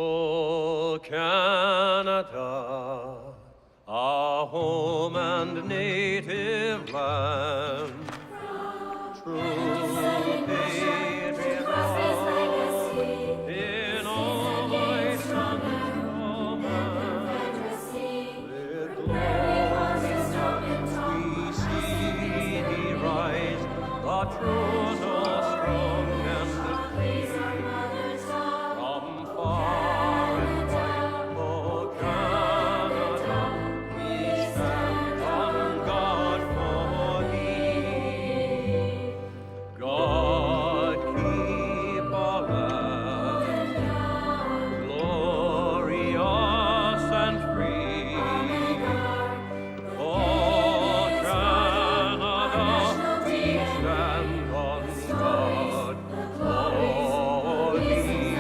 Oh, Canada, our home and native land, true patriot in all thy sons romance, with glory we see thee rise, the true so strong and free, from far and wide, oh Canada, we stand on guard for thee. God keep our land glorious and free. For Canada, we stand on guard for thee.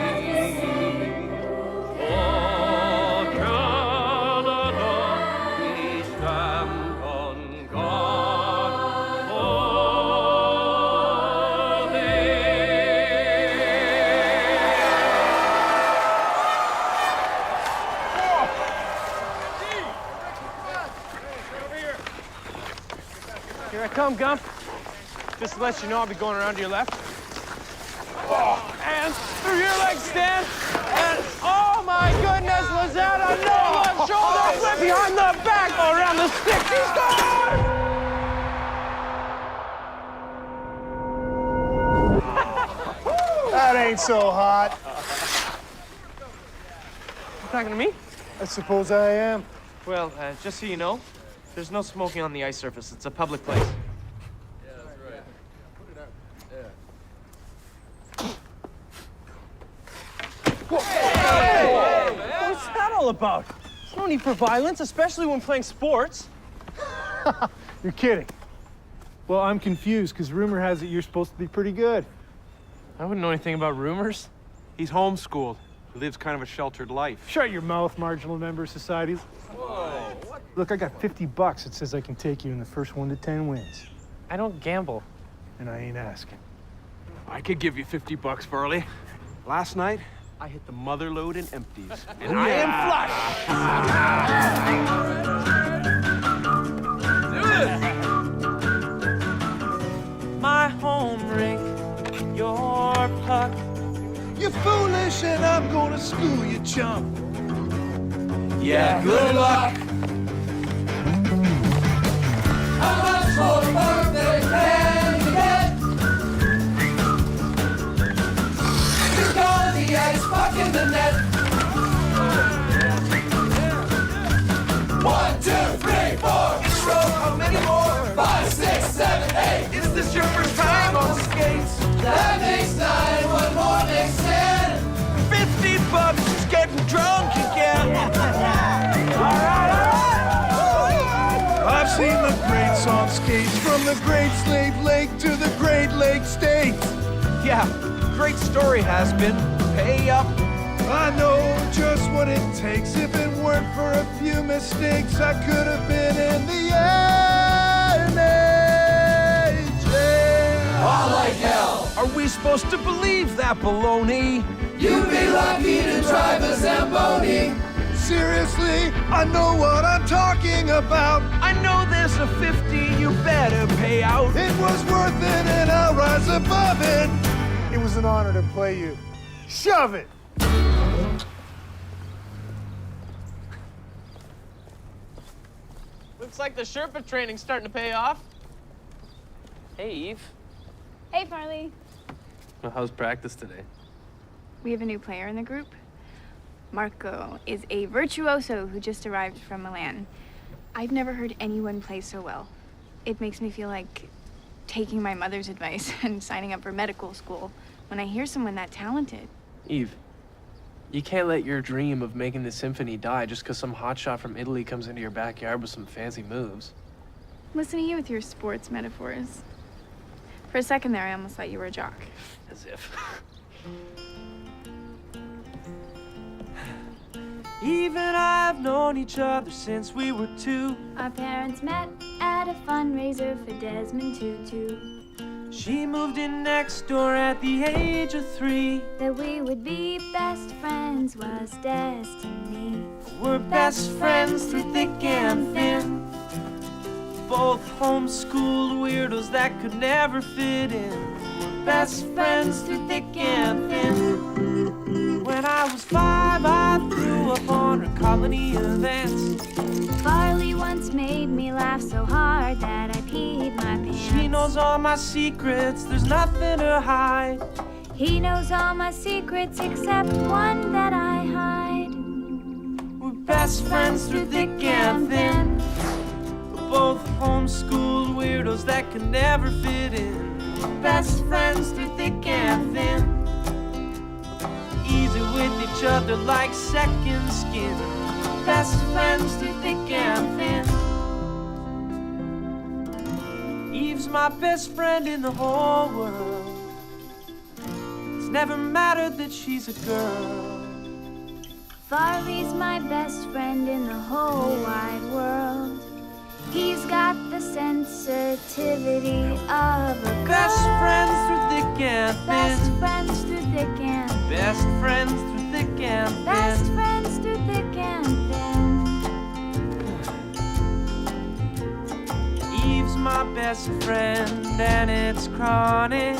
For Canada, we stand on guard for Here I come, Gump. Just to let you know, I'll be going around to your left. Oh, and through your leg, Stan. And, oh my goodness, Lozada, no left shoulder flip behind the back, go around the stick. He scored! That ain't so hot. You talking to me? I suppose I am. Well, just so you know, there's no smoking on the ice surface. It's a public place. What's that all about? There's no need for violence, especially when playing sports. You're kidding. Well, I'm confused because rumor has it you're supposed to be pretty good. I wouldn't know anything about rumors. He's homeschooled. He lives kind of a sheltered life. Shut your mouth, marginal member societies. Whoa. Look, I got $50 that says I can take you in the first 1 to 10 wins. I don't gamble. And I ain't asking. I could give you $50, Burley. Last night, I hit the mother load in empties, and I am flush. My home rink, your puck. You're foolish and I'm gonna school you, chump. Yeah, good luck. How much for a birthday can you get? Just go to the ice, puck in the net. 1, 2, 3, 4. So how many more? 5, 6, 7, 8. Is this your first time on skates? That makes 9. One more makes 10. $50 is getting drunk again. All right. I've seen the greats on skates from the Great Slave Lake to the Great Lake States. Yeah, great story has been. Pay up. I know just what it takes. If it weren't for a few mistakes, I could have been in the NHL. All like hell. Are we supposed to believe that baloney? You'd be lucky to drive a Zamboni. Seriously, I know what I'm talking about. I know there's a 50 you better pay out. It was worth it and I'll rise above it. It was an honor to play you. Shove it! Looks like the Sherpa training's starting to pay off. Hey, Eve. Hey, Farley. Well, how's practice today? We have a new player in the group. Marco is a virtuoso who just arrived from Milan. I've never heard anyone play so well. It makes me feel like taking my mother's advice and signing up for medical school when I hear someone that talented. Eve, you can't let your dream of making the symphony die just because some hotshot from Italy comes into your backyard with some fancy moves. Listen to you with your sports metaphors. For a second there, I almost thought you were a jock. As if. Eve and I have known each other since we were 2. Our parents met at a fundraiser for Desmond Tutu. She moved in next door at the age of 3. That we would be best friends was destiny. We're best friends through thick and thin. Both homeschooled weirdos that could never fit in. We're best friends through thick and thin. When I was 5, I threw up on her colony events. Farley once made me laugh so hard that I peed my pants. She knows all my secrets, there's nothing to hide. He knows all my secrets except one that I hide. We're best friends through thick and thin. We're both homeschooled weirdos that can never fit in. We're best friends through thick and thin. Easy with each other like second skin. Best friends through thick and thin. Eve's my best friend in the whole world. It's never mattered that she's a girl. Farley's my best friend in the whole wide world. He's got the sensitivity of a girl. Best friends through thick and Best thin. friends through thick and thin. Best friends through thick and thin. Best friends through thick and thin. Eve's my best friend and it's chronic.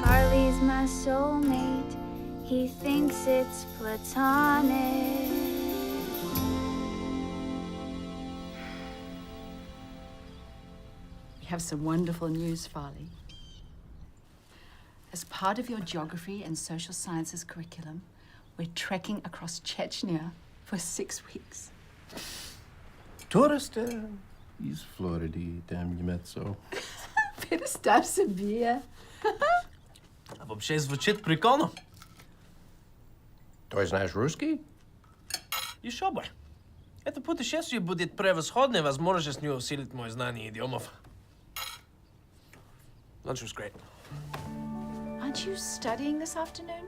Farley's my soulmate. He thinks it's platonic. We have some wonderful news, Farley. As part of your geography and social sciences curriculum, we're trekking across Chechnya for 6 weeks. Tourist из Флориды, там немецо. Представь себе. А вообще звучит прикольно. Ты знаешь русский? Еще бы. Это путешествие будет превосходной возможностью усилить мое знание идиомов. Lunch was great. Aren't you studying this afternoon?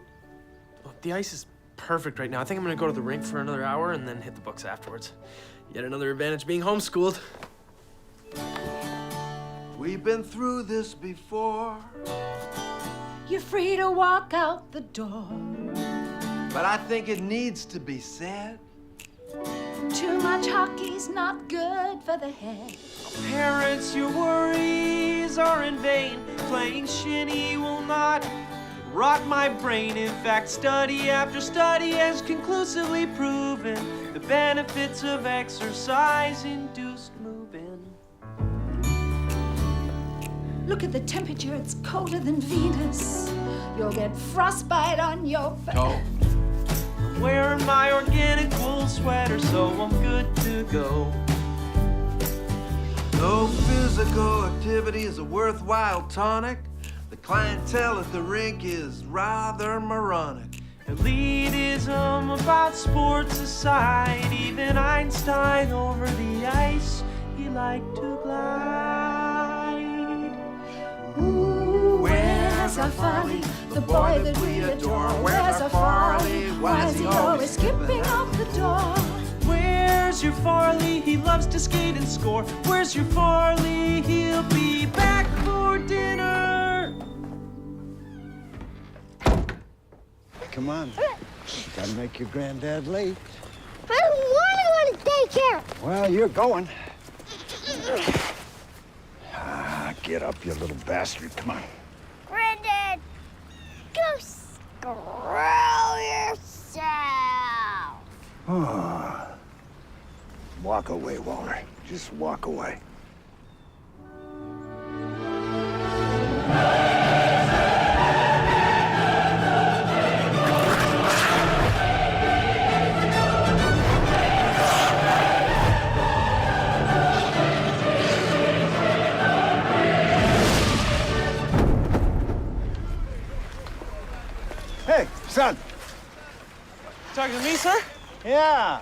Oh, the ice is perfect right now. I think I'm gonna go to the rink for another hour and then hit the books afterwards. Yet another advantage being homeschooled. We've been through this before, You're free to walk out the door. but I think it needs to be said. Too much hockey's not good for the head. Parents, your worries are in vain. Playing shinny will not rot my brain. In fact, study after study has conclusively proven the benefits of exercise-induced moving. Look at the temperature, it's colder than Venus. You'll get frostbite on your face. Oh. I'm wearing my organic wool sweater, so I'm good to go. No physical activity is a worthwhile tonic. The clientele at the rink is rather moronic. Elitism about sports aside, even Einstein over the ice, he liked to glide. Ooh, where's our Farley, the boy that we adore? Where's our Farley? Why is he always skipping out the door? Where's your Farley? He loves to skate and score. Where's your Farley? He'll be back for dinner. Come on. Gotta make your granddad late. I don't want to go to daycare. Well, you're going. Get up, you little bastard. Come on. Granddad, go screw yourself. Walk away, Walter. Just walk away. Hey, son. Talking to me, sir? Yeah.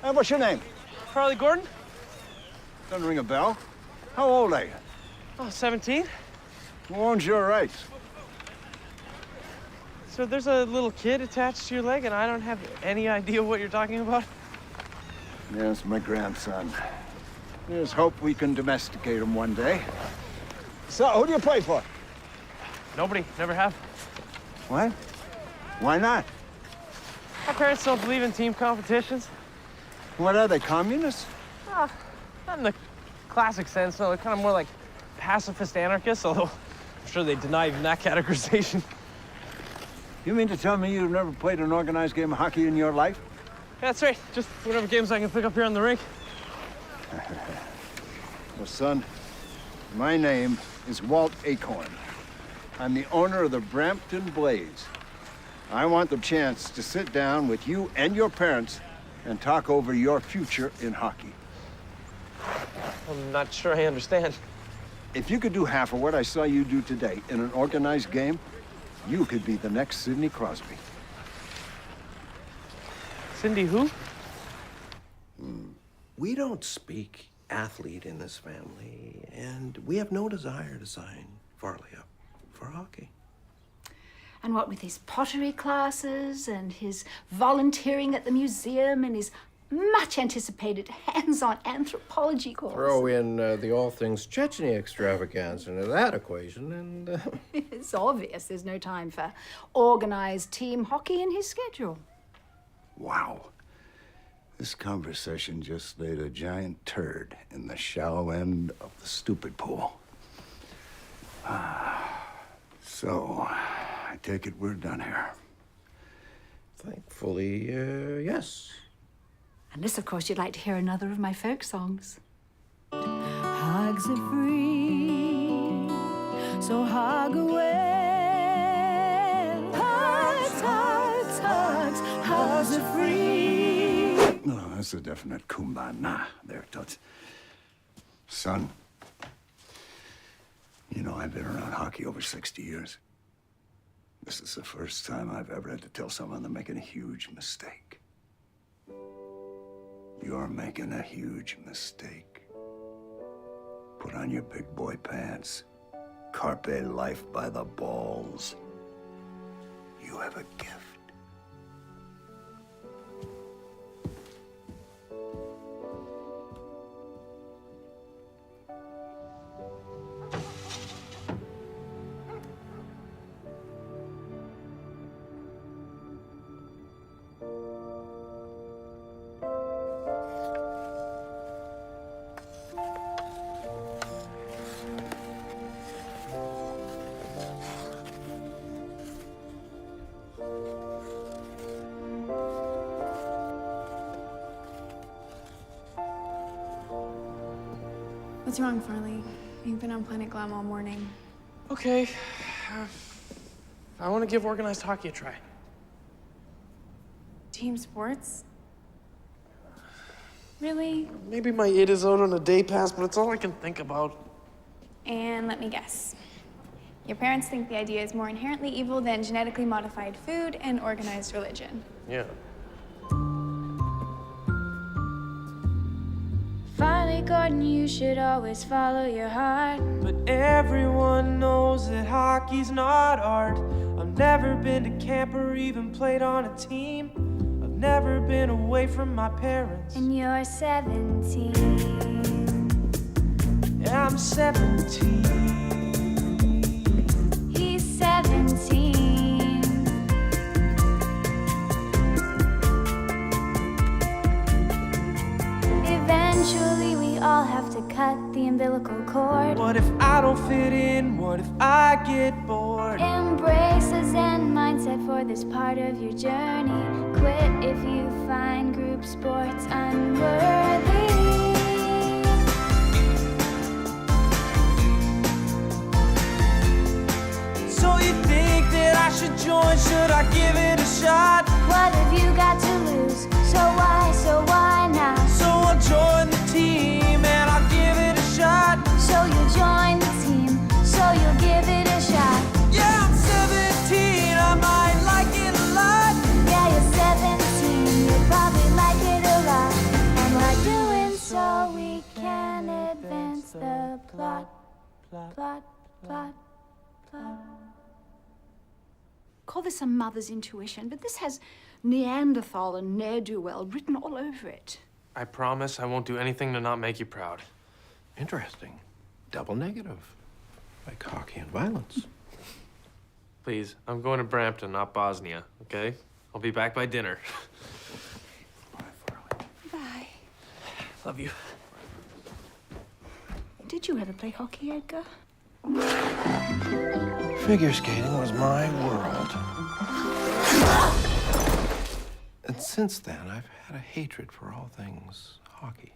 What's your name? Farley Gordon? Doesn't ring a bell. How old are you? Oh, 17. Who owns your rights? So there's a little kid attached to your leg, and I don't have any idea what you're talking about? Yes, my grandson. There's hope we can domesticate them one day. So, who do you play for? Nobody. Never have. What? Why not? My parents don't believe in team competitions. What are they, communists? Not in the classic sense, no. They're kind of more like pacifist anarchists, although I'm sure they deny even that categorization. You mean to tell me you've never played an organized game of hockey in your life? Yeah, that's right. Just whatever games I can pick up here on the rink. Well, son, my name is Walt Acorn. I'm the owner of the Brampton Blaze. I want the chance to sit down with you and your parents and talk over your future in hockey. I'm not sure I understand. If you could do half of what I saw you do today in an organized game, you could be the next Sidney Crosby. Cindy who? We don't speak athlete in this family, and we have no desire to sign Farley up for hockey. And what with his pottery classes and his volunteering at the museum and his much anticipated hands-on anthropology course. Throw in the all things Chechnya extravaganza into that equation, and It's obvious there's no time for organized team hockey in his schedule. Wow. This conversation just laid a giant turd in the shallow end of the stupid pool. So, I take it we're done here. thankfully, yes. Unless, of course, you'd like to hear another of my folk songs. Hugs are free, so hug away. Hugs, hugs, hugs, hugs are free. No, that's a definite kumbana there, Toots. Son, you know, I've been around hockey over 60 years. This is the first time I've ever had to tell someone they're making a huge mistake. You're making a huge mistake. Put on your big boy pants. Carpe life by the balls. You have a gift. What's wrong, Farley? You've been on Planet Glam all morning. Okay. I want to give organized hockey a try. Team sports? Really? Maybe my id is out on a day pass, but it's all I can think about. And let me guess. Your parents think the idea is more inherently evil than genetically modified food and organized religion. Yeah. Farley Gordon, you should always follow your heart. But everyone knows that hockey's not art. I've never been to camp or even played on a team. I've never been away from my parents. And you're 17. Yeah, I'm 17. He's 17. Eventually, we all have to cut the umbilical cord. What if I don't fit in? What if I get bored? Embrace a Zen mindset for this part of your journey. Quit if you find group sports unworthy. So you think that I should join? Should I give it a shot? What have you got to lose? So why now? So I'll join the team and I'll give it a shot. So you'll join the team, so you'll give it a shot. Yeah, I'm 17, I might like it a lot. Yeah, you're 17, you'll probably like it a lot. And by doing so, we can advance the plot. Call this a mother's intuition, but this has Neanderthal and ne'er-do-well written all over it. I promise I won't do anything to not make you proud. Interesting. Double negative. Like hockey and violence. Please, I'm going to Brampton, not Bosnia, okay? I'll be back by dinner. Bye. Love you. Did you ever play hockey, Edgar? Figure skating was my world. And since then, I've had a hatred for all things hockey.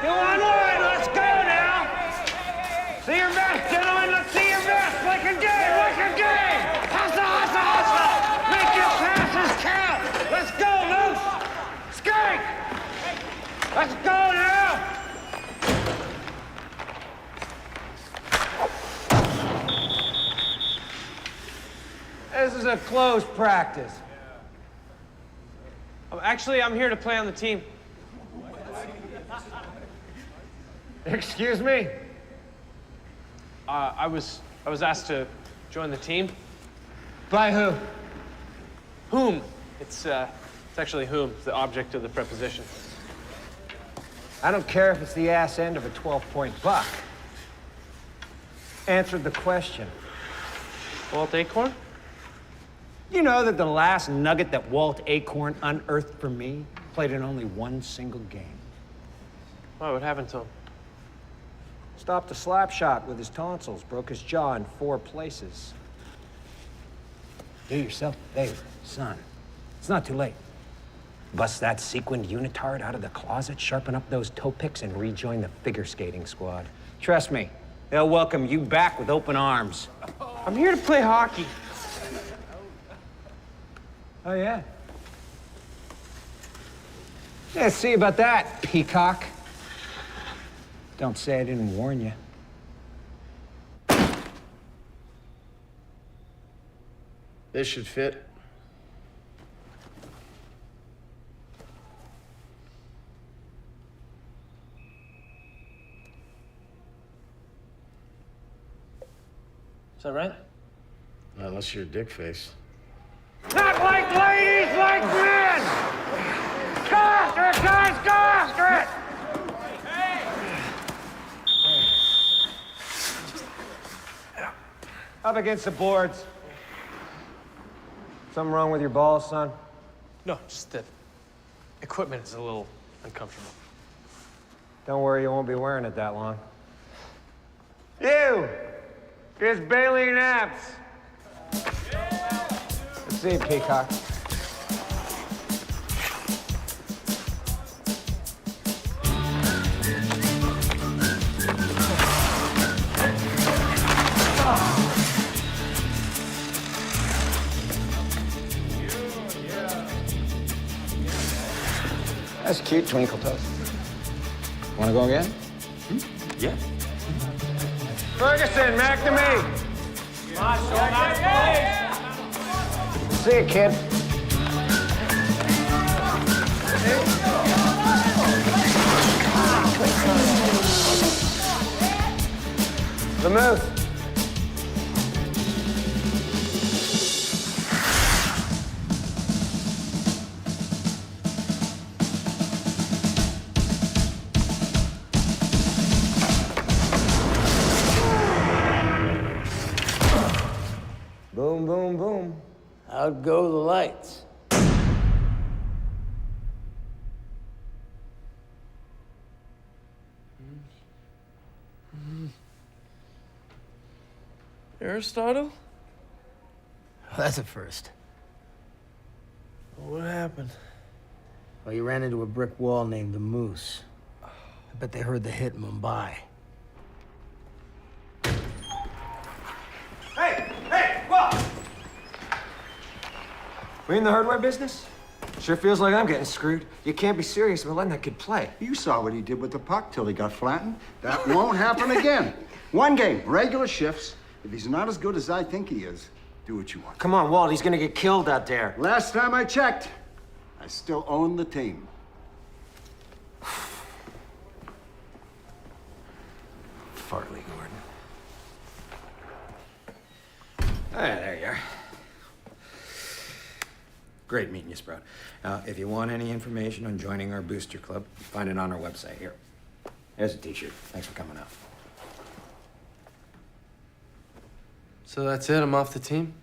Come on, let's go now! See your best, gentlemen! Let's see your best! Like a game! Like a game! Hustle, hustle, hustle! Make your passes count! Let's go, Moose! Skate! Let's go now! This is a close practice. Actually, I'm here to play on the team. Excuse me? I was asked to join the team. By who? Whom? It's actually whom. It's the object of the preposition. I don't care if it's the ass end of a 12-point buck. Answered the question. Walt Acorn? You know that the last nugget that Walt Acorn unearthed for me played in only one single game. Why, what happened to him? Stopped a slap shot with his tonsils, broke his jaw in 4 places. Do yourself a favor, son. It's not too late. Bust that sequined unitard out of the closet, sharpen up those toe picks, and rejoin the figure skating squad. Trust me, they'll welcome you back with open arms. I'm here to play hockey. Oh, yeah? Yeah, see about that, peacock. Don't say I didn't warn you. This should fit. Is that right? Unless you're a dick face. Not like ladies, like men! Go after it, guys! Go after it! Up against the boards. Something wrong with your balls, son? No, just the equipment is a little uncomfortable. Don't worry, you won't be wearing it that long. You! Here's Bailey and Abs. Let's see, peacock. That's cute, twinkle toes. Wanna go again? Yeah. Ferguson, McNamee. See you, kid. The move. Boom, boom, boom. Out go the lights. Aristotle? That's a first. What happened? Well, you ran into a brick wall named the Moose. I bet they heard the hit in Mumbai. Hey, what? We in the hardware business? Sure feels like I'm getting screwed. You can't be serious about letting that kid play. You saw what he did with the puck till he got flattened. That won't happen again. One game, regular shifts. If he's not as good as I think he is, do what you want. Come on, Walt, he's gonna get killed out there. Last time I checked, I still own the team. Farley Gordon. All right, there you are. Great meeting you, Sprout. If you want any information on joining our booster club, find it on our website here. There's a t-shirt. Thanks for coming out. So that's it? I'm off the team?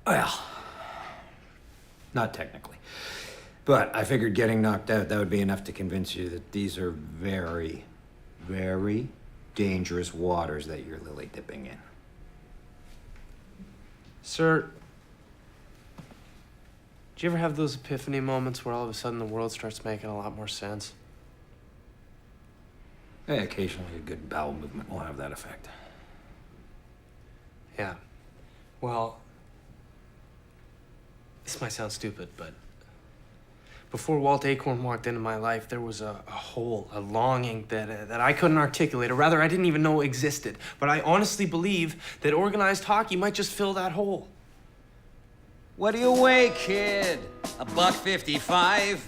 Well, not technically. But I figured getting knocked out, that would be enough to convince you that these are very, very dangerous waters that you're lily dipping in. Sir, do you ever have those epiphany moments where all of a sudden the world starts making a lot more sense? Yeah, occasionally a good bowel movement will have that effect. Yeah. Well, this might sound stupid, but before Walt Acorn walked into my life, there was a hole, a longing that I couldn't articulate, or rather, I didn't even know existed. But I honestly believe that organized hockey might just fill that hole. What do you weigh, kid? $1.55?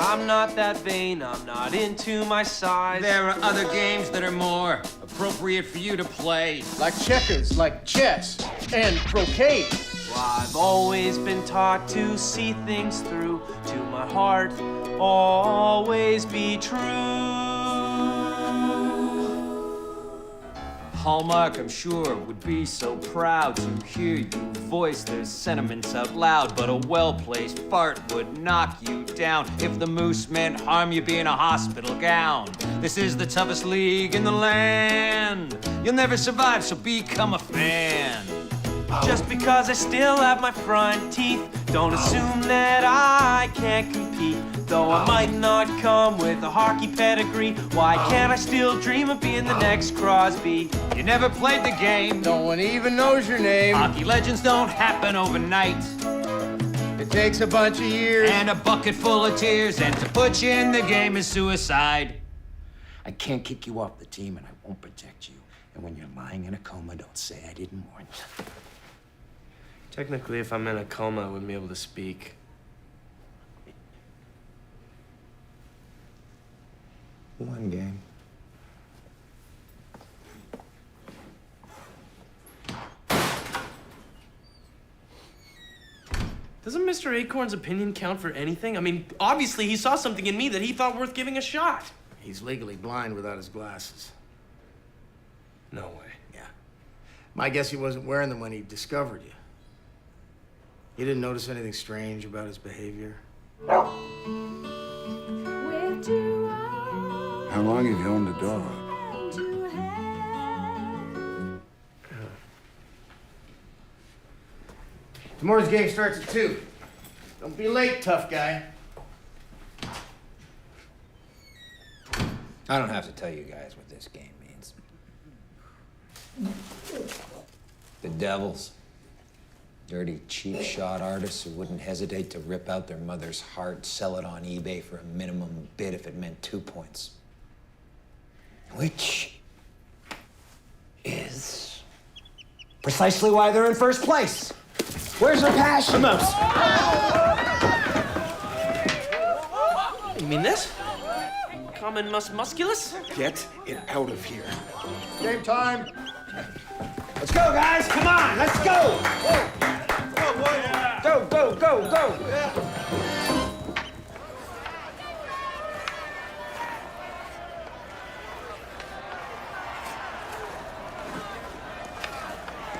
I'm not that vain, I'm not into my size. There are other games that are more appropriate for you to play. Like checkers, like chess, and croquet. Well, I've always been taught to see things through, to my heart always be true. Hallmark, I'm sure, would be so proud to hear you voice their sentiments out loud, but a well-placed fart would knock you down if the moose meant harm you be in a hospital gown. This is the toughest league in the land. You'll never survive, so become a fan. Just because I still have my front teeth, don't assume that I can't compete. Though I might not come with a hockey pedigree, why can't I still dream of being the next Crosby? You never played the game. No one even knows your name. Hockey legends don't happen overnight. It takes a bunch of years. And a bucket full of tears, and to put you in the game is suicide. I can't kick you off the team, and I won't protect you. And when you're lying in a coma, don't say I didn't warn you. Technically, if I'm in a coma, I wouldn't be able to speak. One game. Doesn't Mr. Acorn's opinion count for anything? I mean, obviously he saw something in me that he thought worth giving a shot. He's legally blind without his glasses. No way. Yeah. My guess he wasn't wearing them when he discovered you. You didn't notice anything strange about his behavior? How long have you owned the dog? Tomorrow's game starts at 2. Don't be late, tough guy. I don't have to tell you guys what this game means. The Devils. Dirty, cheap shot artists who wouldn't hesitate to rip out their mother's heart, sell it on eBay for a minimum bid if it meant 2 points. Which is precisely why they're in first place. Where's their passion? You mean this? Common musculus? Get it out of here. Game time. Let's go, guys. Come on, let's go. Go, go, go, go.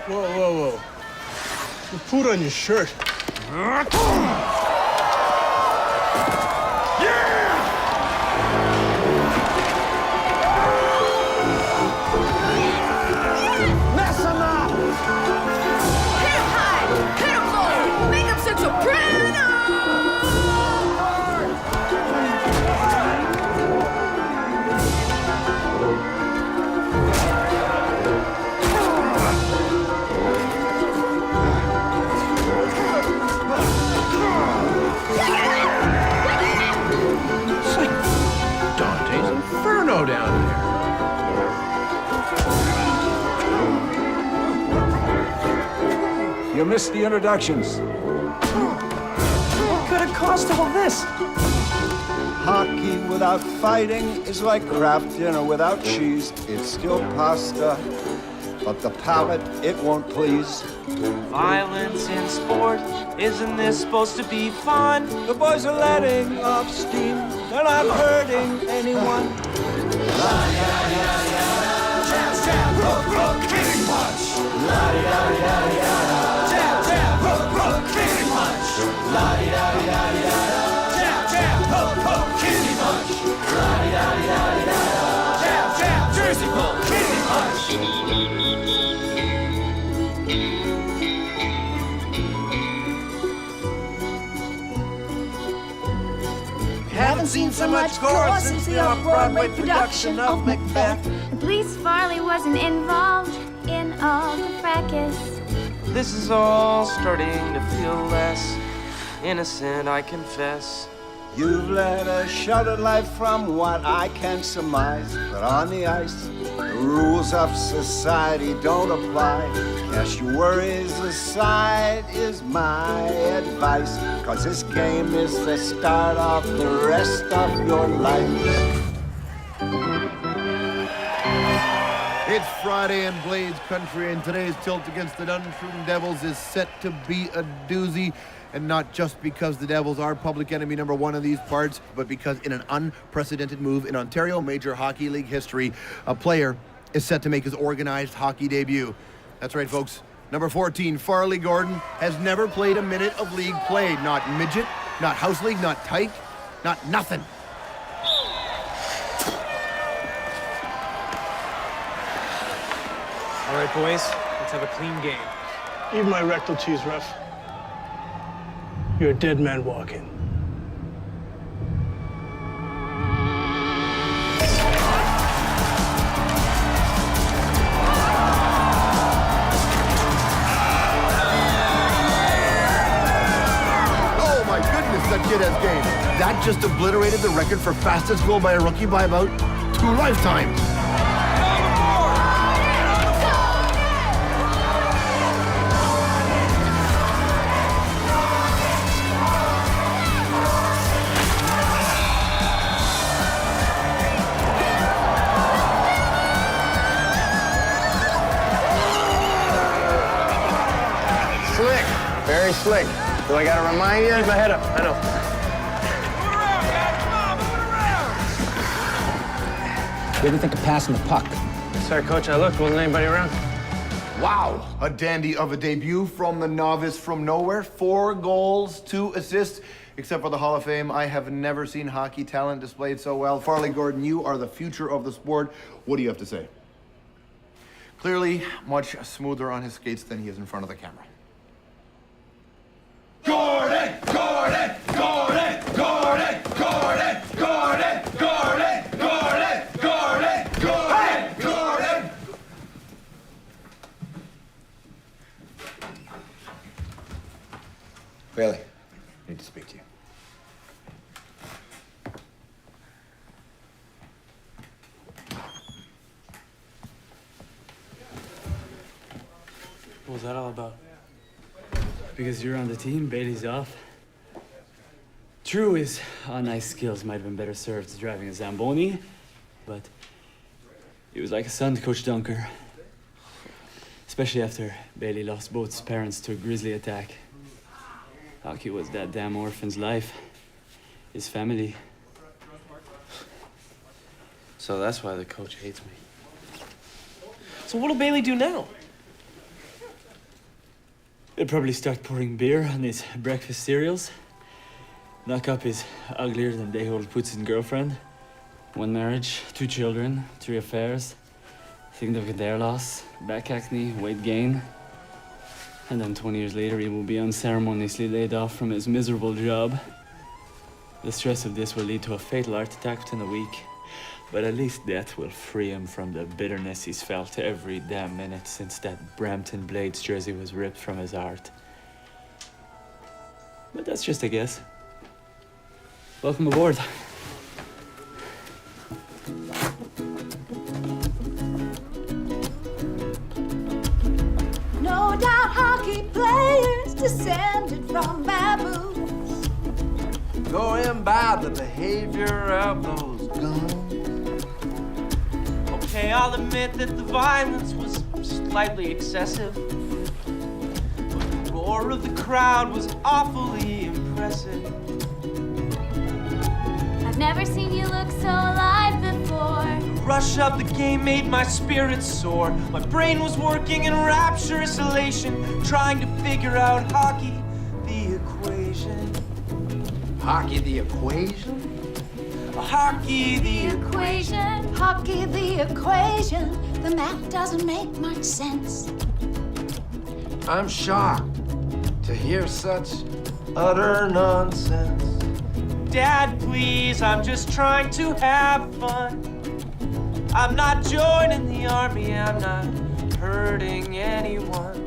Whoa, whoa, whoa. You put on your shirt. Mess him up! Hit him high! Hit him low! Make him sing soprano! It's like Dante's Inferno down there. You missed the introductions. What could have caused all this? Hockey without fighting is like Kraft dinner without cheese. It's still pasta, but the palate, it won't please. Violence in sport, isn't this supposed to be fun? The boys are letting off steam. We're not hurting anyone. Jab, jab, hook, hook, kicking punch. Jab, jab, hook, hook, kicking punch. Jab, jab, hook, hook, kicking punch. Jab, jab, Jersey pull, kicking punch. Haven't seen so much gore since the off-Broadway production of Macbeth. At least Farley wasn't involved in all the fracas. This is all starting to feel less innocent, I confess. You've led a sheltered life from what I can surmise. But on the ice, the rules of society don't apply. Cast your worries aside is my advice. 'Cause this game is the start of the rest of your life. It's Friday in Blades Country, and today's tilt against the Duntroon Devils is set to be a doozy. And not just because the Devils are public enemy number one in these parts, but because in an unprecedented move in Ontario Major Hockey League history, a player is set to make his organized hockey debut. That's right, folks. Number 14, Farley Gordon, has never played a minute of league play. Not midget, not house league, not tyke, not nothing. All right, boys, let's have a clean game. Even my rectal cheese, ref. You're a dead man walking. Oh my goodness, that kid has game. That just obliterated the record for fastest goal by a rookie by about 2 lifetimes. Very slick. Do I gotta remind you? Keep my head up. I know. What do you think of passing the puck? Sorry, Coach, I looked. Wasn't anybody around? Wow, a dandy of a debut from the novice from nowhere. 4 goals, 2 assists. Except for the Hall of Fame, I have never seen hockey talent displayed so well. Farley Gordon, you are the future of the sport. What do you have to say? Clearly, much smoother on his skates than he is in front of the camera. Gordon, Gordon, Gordon, Gordon, Gordon, Gordon, Gordon, Gordon, Gordon, Gordon, Gordon. Bailey, I need to speak to you. What was that all about? Because you're on the team, Bailey's off. True, his on-ice skills might have been better served driving a Zamboni, but he was like a son to Coach Dunker. Especially after Bailey lost both his parents to a grizzly attack. Hockey was that damn orphan's life. His family. So that's why the coach hates me. So what'll Bailey do now? He'll probably start pouring beer on his breakfast cereals. Knock up his uglier than day-old Putin girlfriend. 1 marriage, 2 children, 3 affairs. Significant hair loss, back acne, weight gain. And then 20 years later, he will be unceremoniously laid off from his miserable job. The stress of this will lead to a fatal heart attack within a week. But at least death will free him from the bitterness he's felt every damn minute since that Brampton Blades jersey was ripped from his heart. But that's just a guess. Welcome aboard. No doubt hockey players descended from baboons. Going by the behavior of those guns. Okay, I'll admit that the violence was slightly excessive. But the roar of the crowd was awfully impressive. And Never seen you look so alive before. The rush of the game made my spirit soar. My brain was working in rapturous elation, trying to figure out hockey, the equation. Hockey, the equation? Hockey, the equation. Hockey, the equation. The math doesn't make much sense. I'm shocked to hear such utter nonsense. Dad, please, I'm just trying to have fun. I'm not joining the army, I'm not hurting anyone.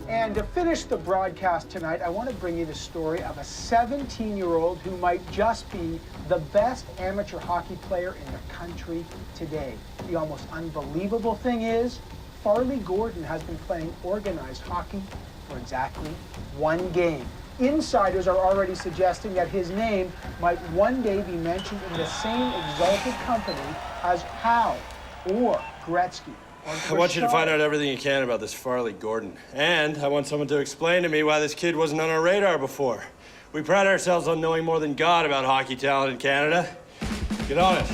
And to finish the broadcast tonight, I want to bring you the story of a 17-year-old who might just be the best amateur hockey player in the country today. The almost unbelievable thing is, Farley Gordon has been playing organized hockey for exactly 1 game. Insiders are already suggesting that his name might one day be mentioned in the same exalted company as Howe or Gretzky. I want you to find out everything you can about this Farley Gordon. And I want someone to explain to me why this kid wasn't on our radar before. We pride ourselves on knowing more than God about hockey talent in Canada. Get on it.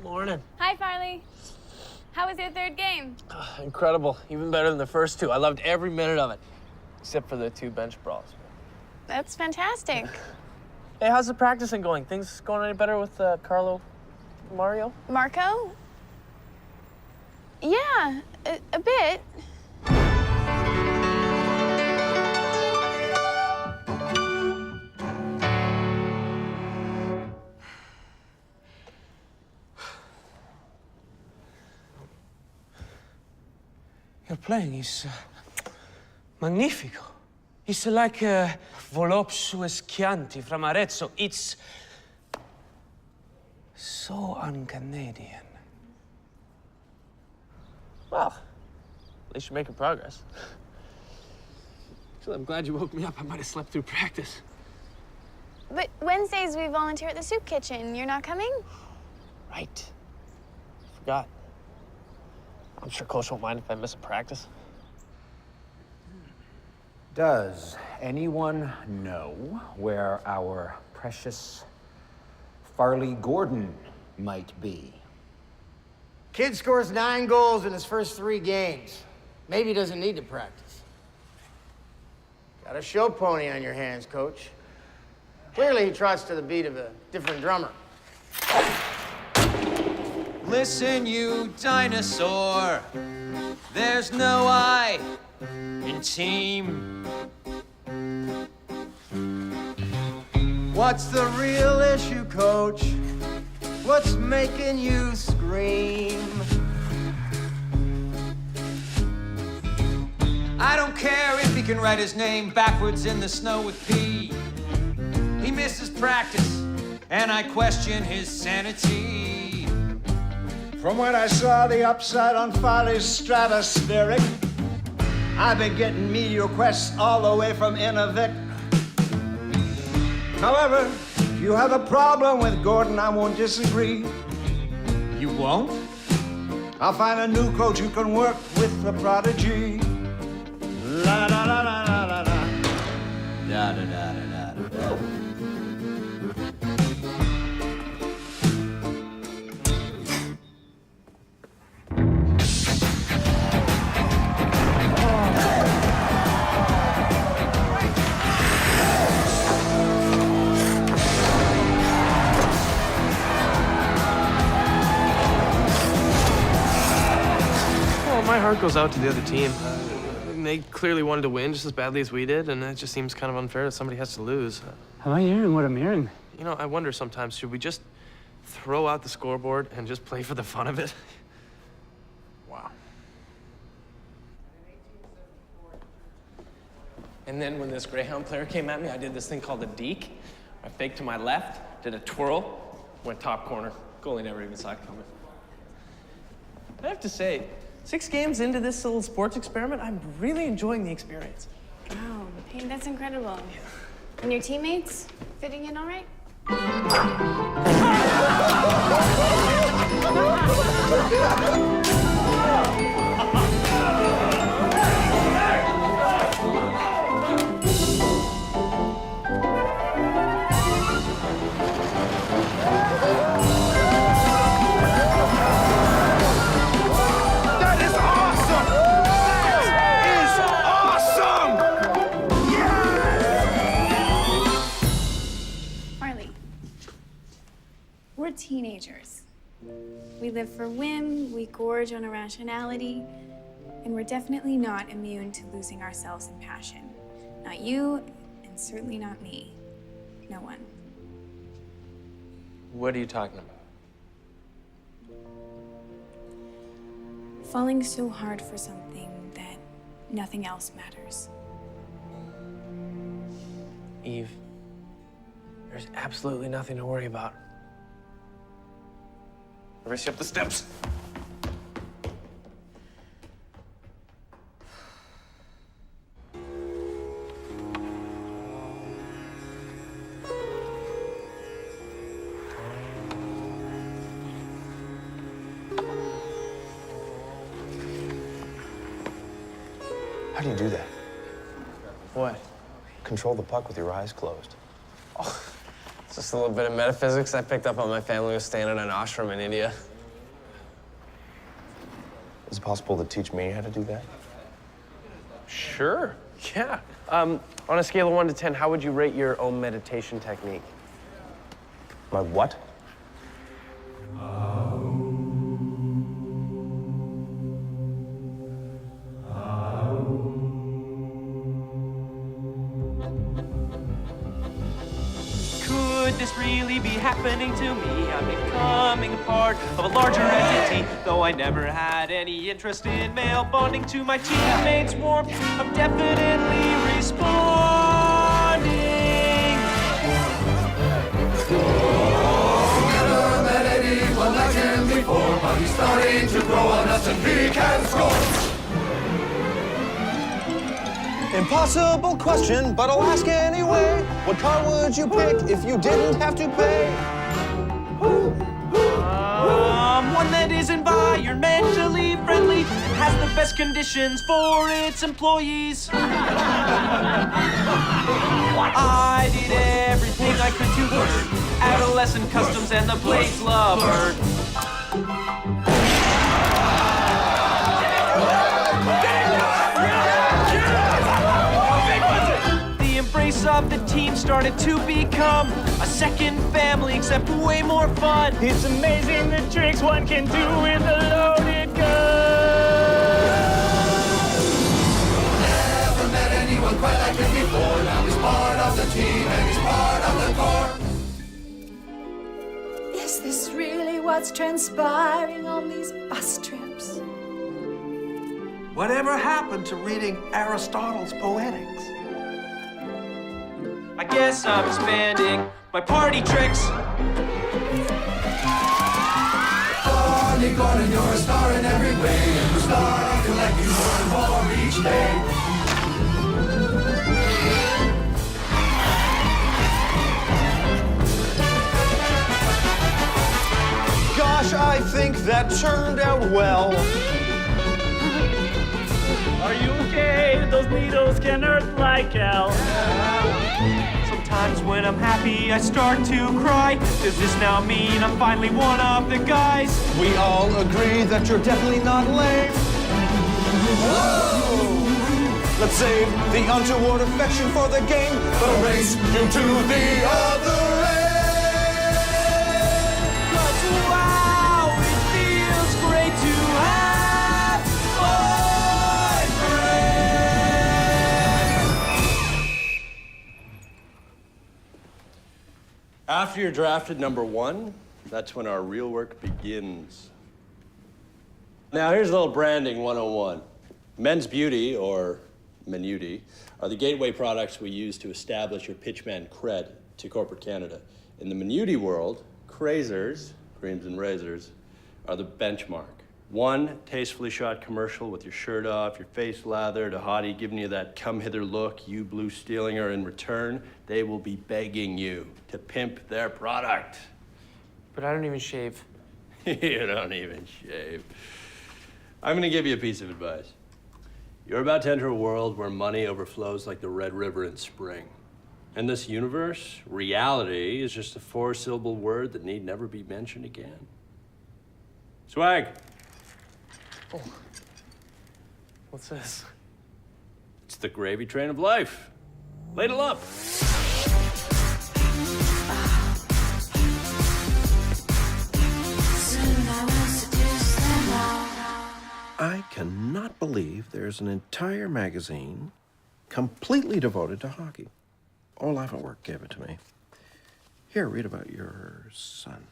Morning. Hi, Farley. How was your third game? Incredible. Even better than the first two. I loved every minute of it. Except for the 2 bench brawls. That's fantastic. Hey, how's the practicing going? Things going any better with Carlo Mario? Marco? Yeah, a bit. Your playing is magnifico. It's like voluptuous Chianti from Arezzo. It's so un-Canadian. Well, at least you're making progress. Actually, I'm glad you woke me up. I might have slept through practice. But Wednesdays we volunteer at the soup kitchen. You're not coming? Right. Forgot. I'm sure Coach won't mind if I miss a practice. Does anyone know where our precious Farley Gordon might be? Kid scores 9 goals in his first 3 games. Maybe he doesn't need to practice. Got a show pony on your hands, Coach. Clearly he trots to the beat of a different drummer. Listen, you dinosaur. There's no I in team. What's the real issue, Coach? What's making you scream? I don't care if he can write his name backwards in the snow with P. He misses practice, and I question his sanity. From when I saw the upside on Farley's stratospheric, I've been getting meteor requests all the way from Inuvik. However, if you have a problem with Gordon, I won't disagree. You won't? I'll find a new coach who can work with the prodigy. La la la la la la la. Da da da da da da. heart goes out to the other team. They clearly wanted to win just as badly as we did, and it just seems kind of unfair that somebody has to lose. Am I hearing what I'm hearing? You know, I wonder sometimes, should we just throw out the scoreboard and just play for the fun of it? Wow. And then when this Greyhound player came at me, I did this thing called a deke. I faked to my left, did a twirl, went top corner. Goalie never even saw it coming. I have to say, 6 games into this little sports experiment, I'm really enjoying the experience. Wow, hey, that's incredible. And your teammates fitting in all right? That is awesome! That is awesome! Yes! Marley, we're teenagers. We live for whim, we gorge on irrationality, and we're definitely not immune to losing ourselves in passion. Not you, and certainly not me. No one. What are you talking about? Falling so hard for something that nothing else matters. Eve, there's absolutely nothing to worry about. Race you up the steps. How do you do that? What? Control the puck with your eyes closed. It's just a little bit of metaphysics I picked up on my family was staying in an ashram in India. Is it possible to teach me how to do that? Sure, yeah. On a scale of 1 to 10, how would you rate your own meditation technique? My what? Could this really be happening to me? I'm becoming a part of a larger entity. Though I never had any interest in male bonding to my teammates' warmth, I'm definitely responding. Never met anyone like him before, but he's starting to grow on us and he can score. Impossible question, but I'll ask anyway. What car would you pick if you didn't have to pay? One that is environmentally friendly and has the best conditions for its employees. I did everything I could to learn adolescent customs and the Blaze lover. The embrace of the team started to become a second family, except way more fun. It's amazing the tricks one can do with a loaded gun. Never met anyone quite like him before. Now he's part of the team and he's part of the core. Is this really what's transpiring on these bus trips? Whatever happened to reading Aristotle's Poetics? I guess I'm expanding my party tricks. Farley Gordon, you're a star in every way, and the star collecting more and more each day. Gosh, I think that turned out well. Are you okay? Those needles can hurt like hell. Sometimes when I'm happy, I start to cry. Does this now mean I'm finally one of the guys? We all agree that you're definitely not lame. Whoa! Let's save the untoward affection for the game, but race you to the other end. 'Cause wow, it feels great to have fun. after you're drafted #1, that's when our real work begins. Now, here's a little branding 101. Men's Beauty, or Menuti, are the gateway products we use to establish your pitchman cred to corporate Canada. In the Menuti world, Crazers, creams and razors, are the benchmark. One tastefully shot commercial with your shirt off, your face lathered, a hottie giving you that come hither look, you blue stealing her in return, they will be begging you to pimp their product. But I don't even shave. You don't even shave. I'm gonna give you a piece of advice. You're about to enter a world where money overflows like the Red River in spring. In this universe, reality is just a 4-syllable word that need never be mentioned again. Swag. Oh. What's this? It's the gravy train of life. Ladle up. I cannot believe there's an entire magazine completely devoted to hockey. All Life at Work gave it to me. Here, read about your son.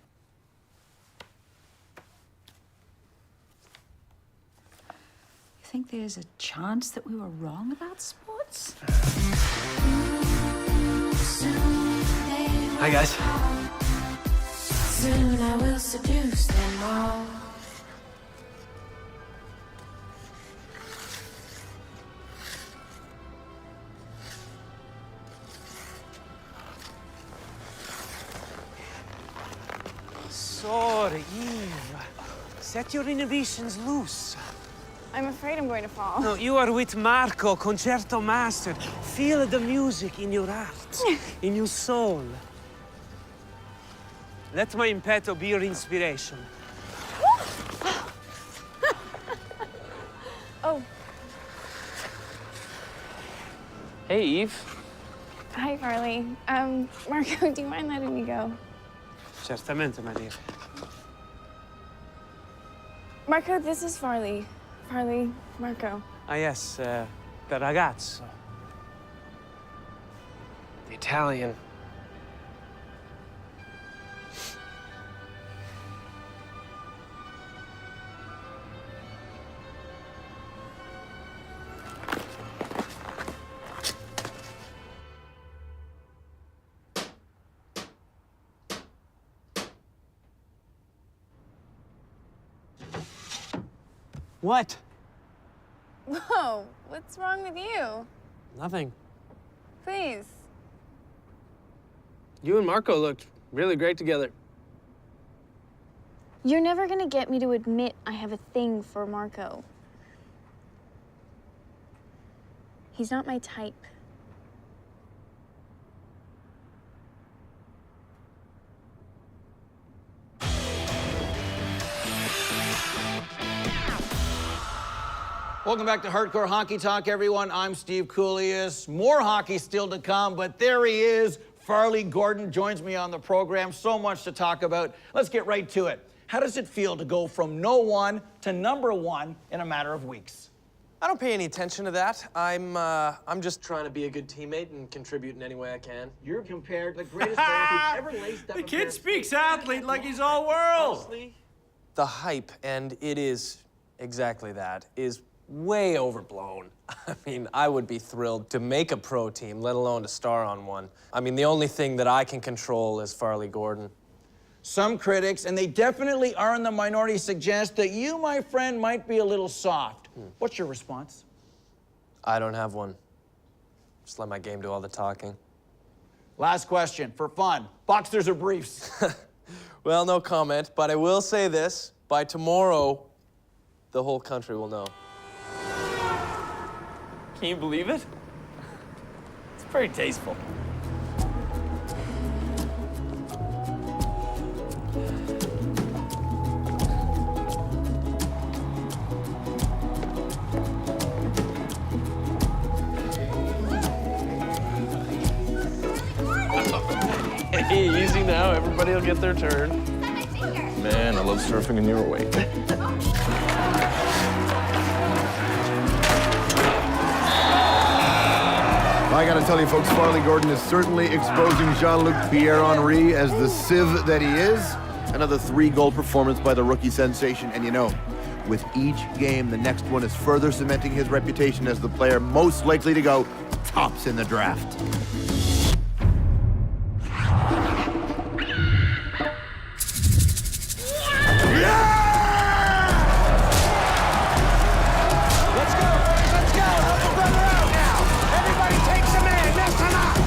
You think there's a chance that we were wrong about sports? Hi, guys. Soon I will seduce them all. Sorry, Eve. Set your inhibitions loose. I'm afraid I'm going to fall. No, you are with Marco, concerto master. Feel the music in your heart, in your soul. Let my impeto be your inspiration. Oh. Hey, Eve. Hi, Farley. Marco, do you mind letting me go? Certamente, my dear. Marco, this is Farley. Farley, Marco. Ah, yes, the ragazzo. The Italian. What? Whoa, what's wrong with you? Nothing. Please. You and Marco looked really great together. You're never gonna get me to admit I have a thing for Marco. He's not my type. Welcome back to Hardcore Hockey Talk, everyone. I'm Steve Coolius. More hockey still to come, but there he is. Farley Gordon joins me on the program. So much to talk about. Let's get right to it. How does it feel to go from no one to #1 in a matter of weeks? I don't pay any attention to that. I'm just trying to be a good teammate and contribute in any way I can. You're compared to the greatest player who's ever laced up The a kid pair of speaks athlete like he's all world. Honestly, The hype, and it is exactly that, is way overblown. I mean, I would be thrilled to make a pro team, let alone to star on one. I mean, the only thing that I can control is Farley Gordon. some critics, and they definitely are in the minority, suggest that you, my friend, might be a little soft. What's your response? I don't have one. Just let my game do all the talking. Last question, for fun. Boxers or briefs? Well, no comment, but I will say this. By tomorrow, the whole country will know. Can you believe it? It's pretty tasteful. Hey, easy now. Everybody will get their turn. Man, I love surfing in your wake. I gotta tell you, folks, Farley Gordon is certainly exposing Jean-Luc Pierre-Henry as the sieve that he is. Another 3-goal performance by the rookie sensation. And you know, with each game, the next one is further cementing his reputation as the player most likely to go tops in the draft. Let's go, boys, let's go. Help a brother out now. Everybody takes a man. Yes, come on. What?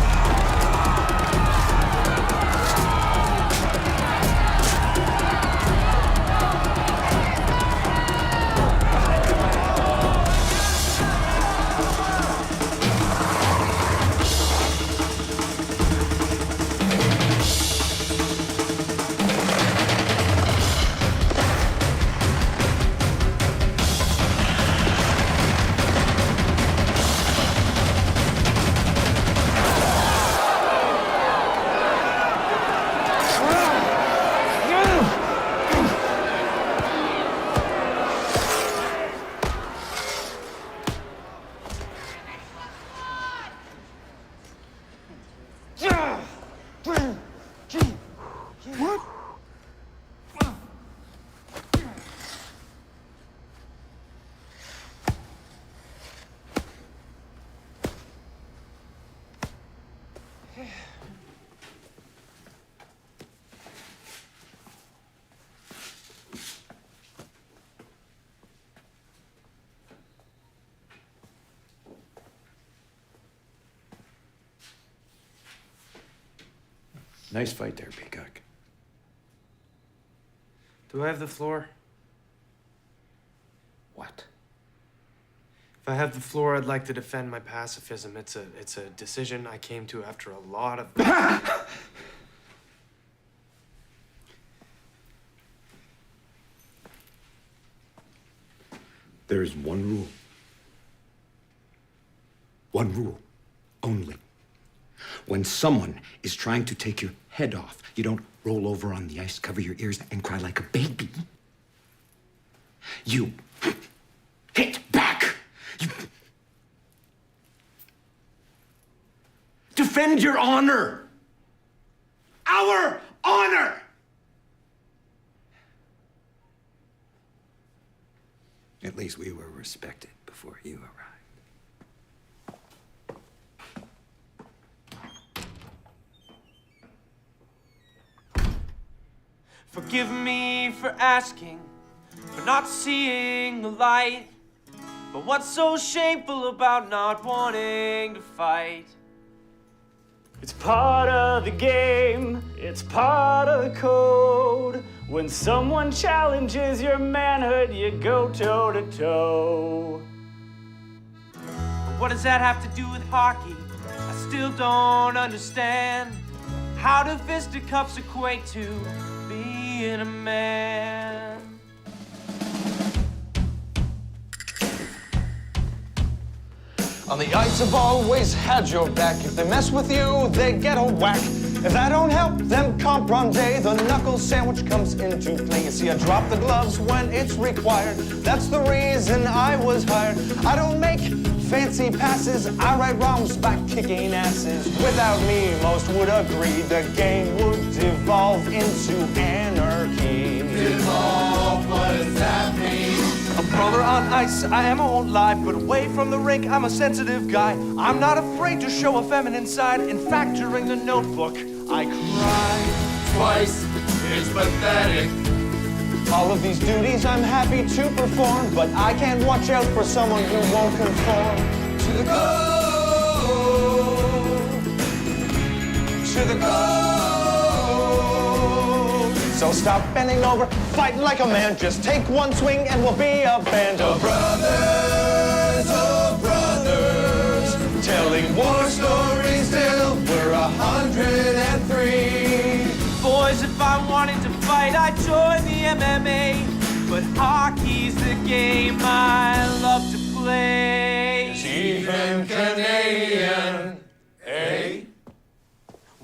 Nice fight there, Peacock. Do I have the floor? What? If I have the floor, I'd like to defend my pacifism. It's a decision I came to after a lot of... There is one rule. One rule only. When someone is trying to take your head off, you don't roll over on the ice, cover your ears, and cry like a baby. You hit back. You defend your honor. Our honor. At least we were respected before you arrived. Forgive me for asking, for not seeing the light. But what's so shameful about not wanting to fight? It's part of the game, it's part of the code. When someone challenges your manhood, you go toe to toe. But what does that have to do with hockey? I still don't understand. How do fisticuffs equate to being a man? On the ice, I've always had your back. If they mess with you, they get a whack. If that don't help them comprehend, the knuckle sandwich comes into play. You see, I drop the gloves when it's required. That's the reason I was hired. I don't make fancy passes. I write rhymes by kicking asses. Without me, most would agree the game would devolve into anarchy. Devolve, what does that mean? A brother on ice, I am, I won't lie, but away from the rink, I'm a sensitive guy. I'm not afraid to show a feminine side. In fact, during the notebook, I cried. Twice, it's pathetic. All of these duties I'm happy to perform, but I can't watch out for someone who won't conform. To the goal, to the goal. So stop bending over, fighting like a man. Just take one swing and we'll be a band of brothers, oh brothers, telling war stories till we're 103. Boys, if I wanted to fight, I'd join the MMA. But hockey's the game I love to play. It's even Canadian, eh?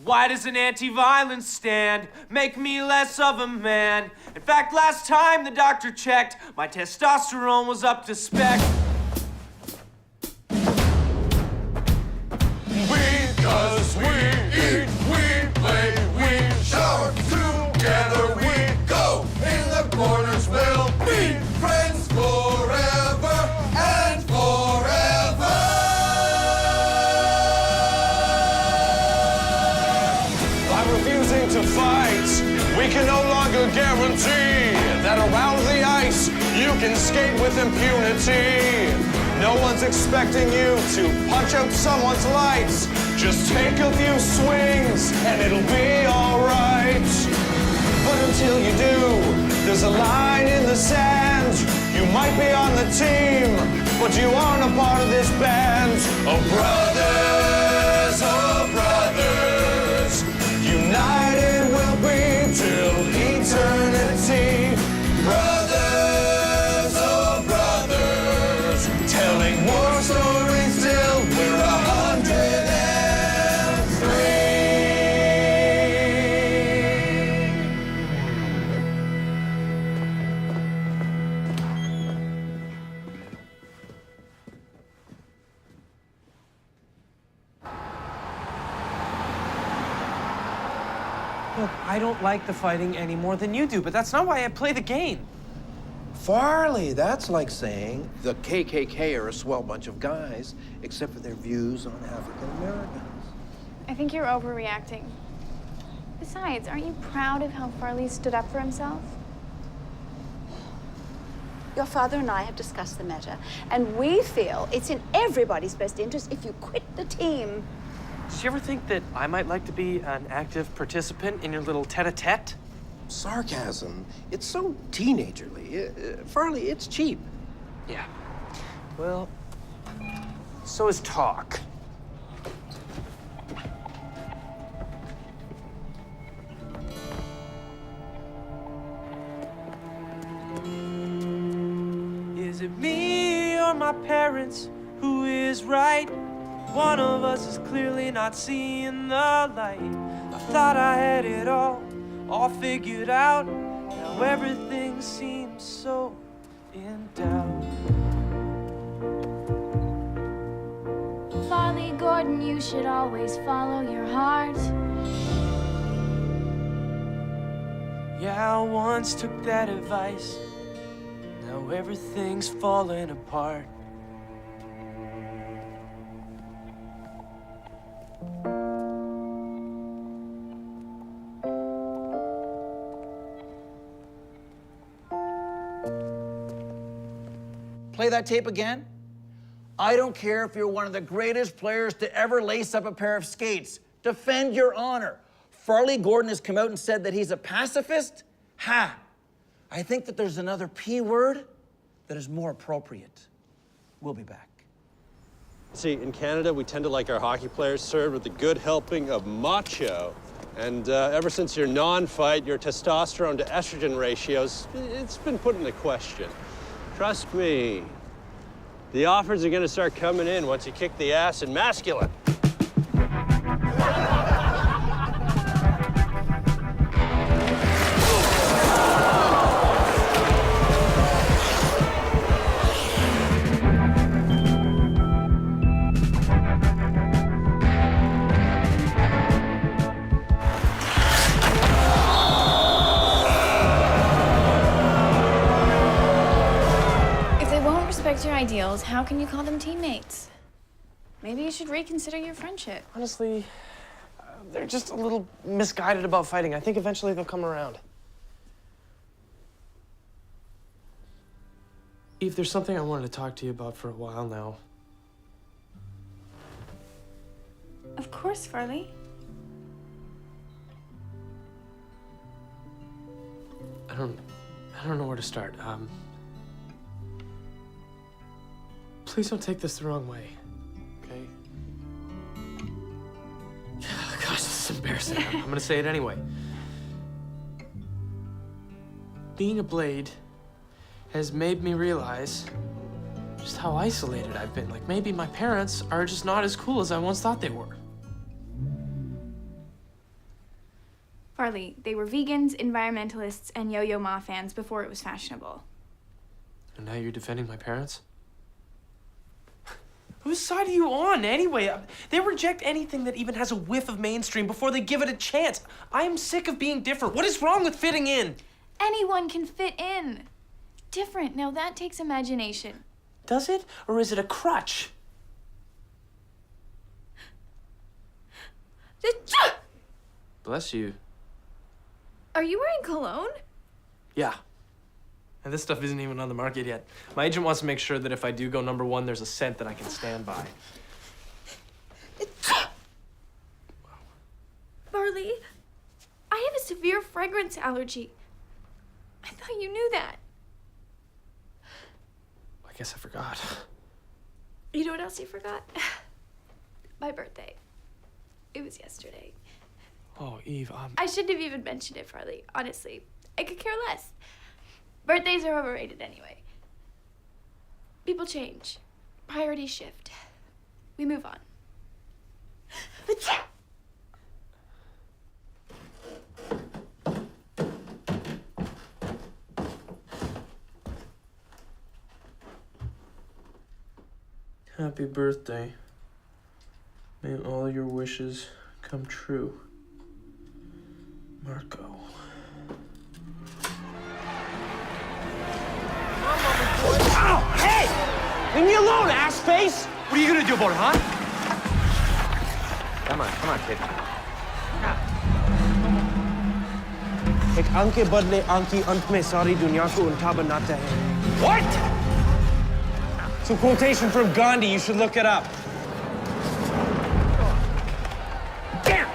Why does an anti-violence stand make me less of a man? In fact, last time the doctor checked, my testosterone was up to spec. good guarantee that around the ice you can skate with impunity. No one's expecting you to punch out someone's lights. Just take a few swings and it'll be alright. But until you do, there's a line in the sand. You might be on the team, but you aren't a part of this band. Oh brothers, united we'll be till eternity. Brothers, oh brothers, telling war stories till we're 103. Look, I don't like the fighting any more than you do, but that's not why I play the game. Farley, that's like saying the KKK are a swell bunch of guys, except for their views on African Americans. I think you're overreacting. Besides, aren't you proud of how Farley stood up for himself? Your father and I have discussed the matter, and we feel it's in everybody's best interest if you quit the team. Did you ever think that I might like to be an active participant in your little tete-a-tete? Sarcasm, it's so teenagerly. Farley, it's cheap. Yeah. Well, so is talk. Is it me or my parents who is right? One of us is clearly not seeing the light. I thought I had it all figured out. Now everything seems so in doubt. Farley Gordon, you should always follow your heart. Yeah, I once took that advice. Now everything's falling apart. Play that tape again? I don't care if you're one of the greatest players to ever lace up a pair of skates. Defend your honor. Farley Gordon has come out and said that he's a pacifist? Ha! I think that there's another P word that is more appropriate. We'll be back. See, in Canada, we tend to like our hockey players served with a good helping of macho. And ever since your non-fight, your testosterone to estrogen ratios, it's been put into question. Trust me, the offers are gonna start coming in once you kick the ass in masculine. Your ideals, how can you call them teammates? Maybe you should reconsider your friendship. Honestly, they're just a little misguided about fighting. I think eventually they'll come around. Eve, there's something I wanted to talk to you about for a while now. Of course, Farley. I don't know where to start. Please don't take this the wrong way, okay? Gosh, this is embarrassing. I'm gonna say it anyway. Being a Blade has made me realize just how isolated I've been. Like, maybe my parents are just not as cool as I once thought they were. Farley, they were vegans, environmentalists, and Yo-Yo Ma fans before it was fashionable. And now you're defending my parents? Whose side are you on, anyway? They reject anything that even has a whiff of mainstream before they give it a chance. I am sick of being different. What is wrong with fitting in? Anyone can fit in. Different, now that takes imagination. Does it? Or is it a crutch? Bless you. Are you wearing cologne? Yeah. And this stuff isn't even on the market yet. My agent wants to make sure that if I do go #1, there's a scent that I can stand by. Farley, I have a severe fragrance allergy. I thought you knew that. I guess I forgot. You know what else you forgot? My birthday. It was yesterday. Oh, Eve, I shouldn't have even mentioned it, Farley. Honestly, I could care less. Birthdays are overrated anyway. People change. Priorities shift. We move on. Happy birthday. May all your wishes come true. Marco. Ow! Hey! Leave me alone, ass face! What are you gonna do about it, huh? Come on, kid. एक अंक के बदले अंकी अंत में सारी दुनिया को उल्टा बनाता है. What? It's a quotation from Gandhi. You should look it up. Damn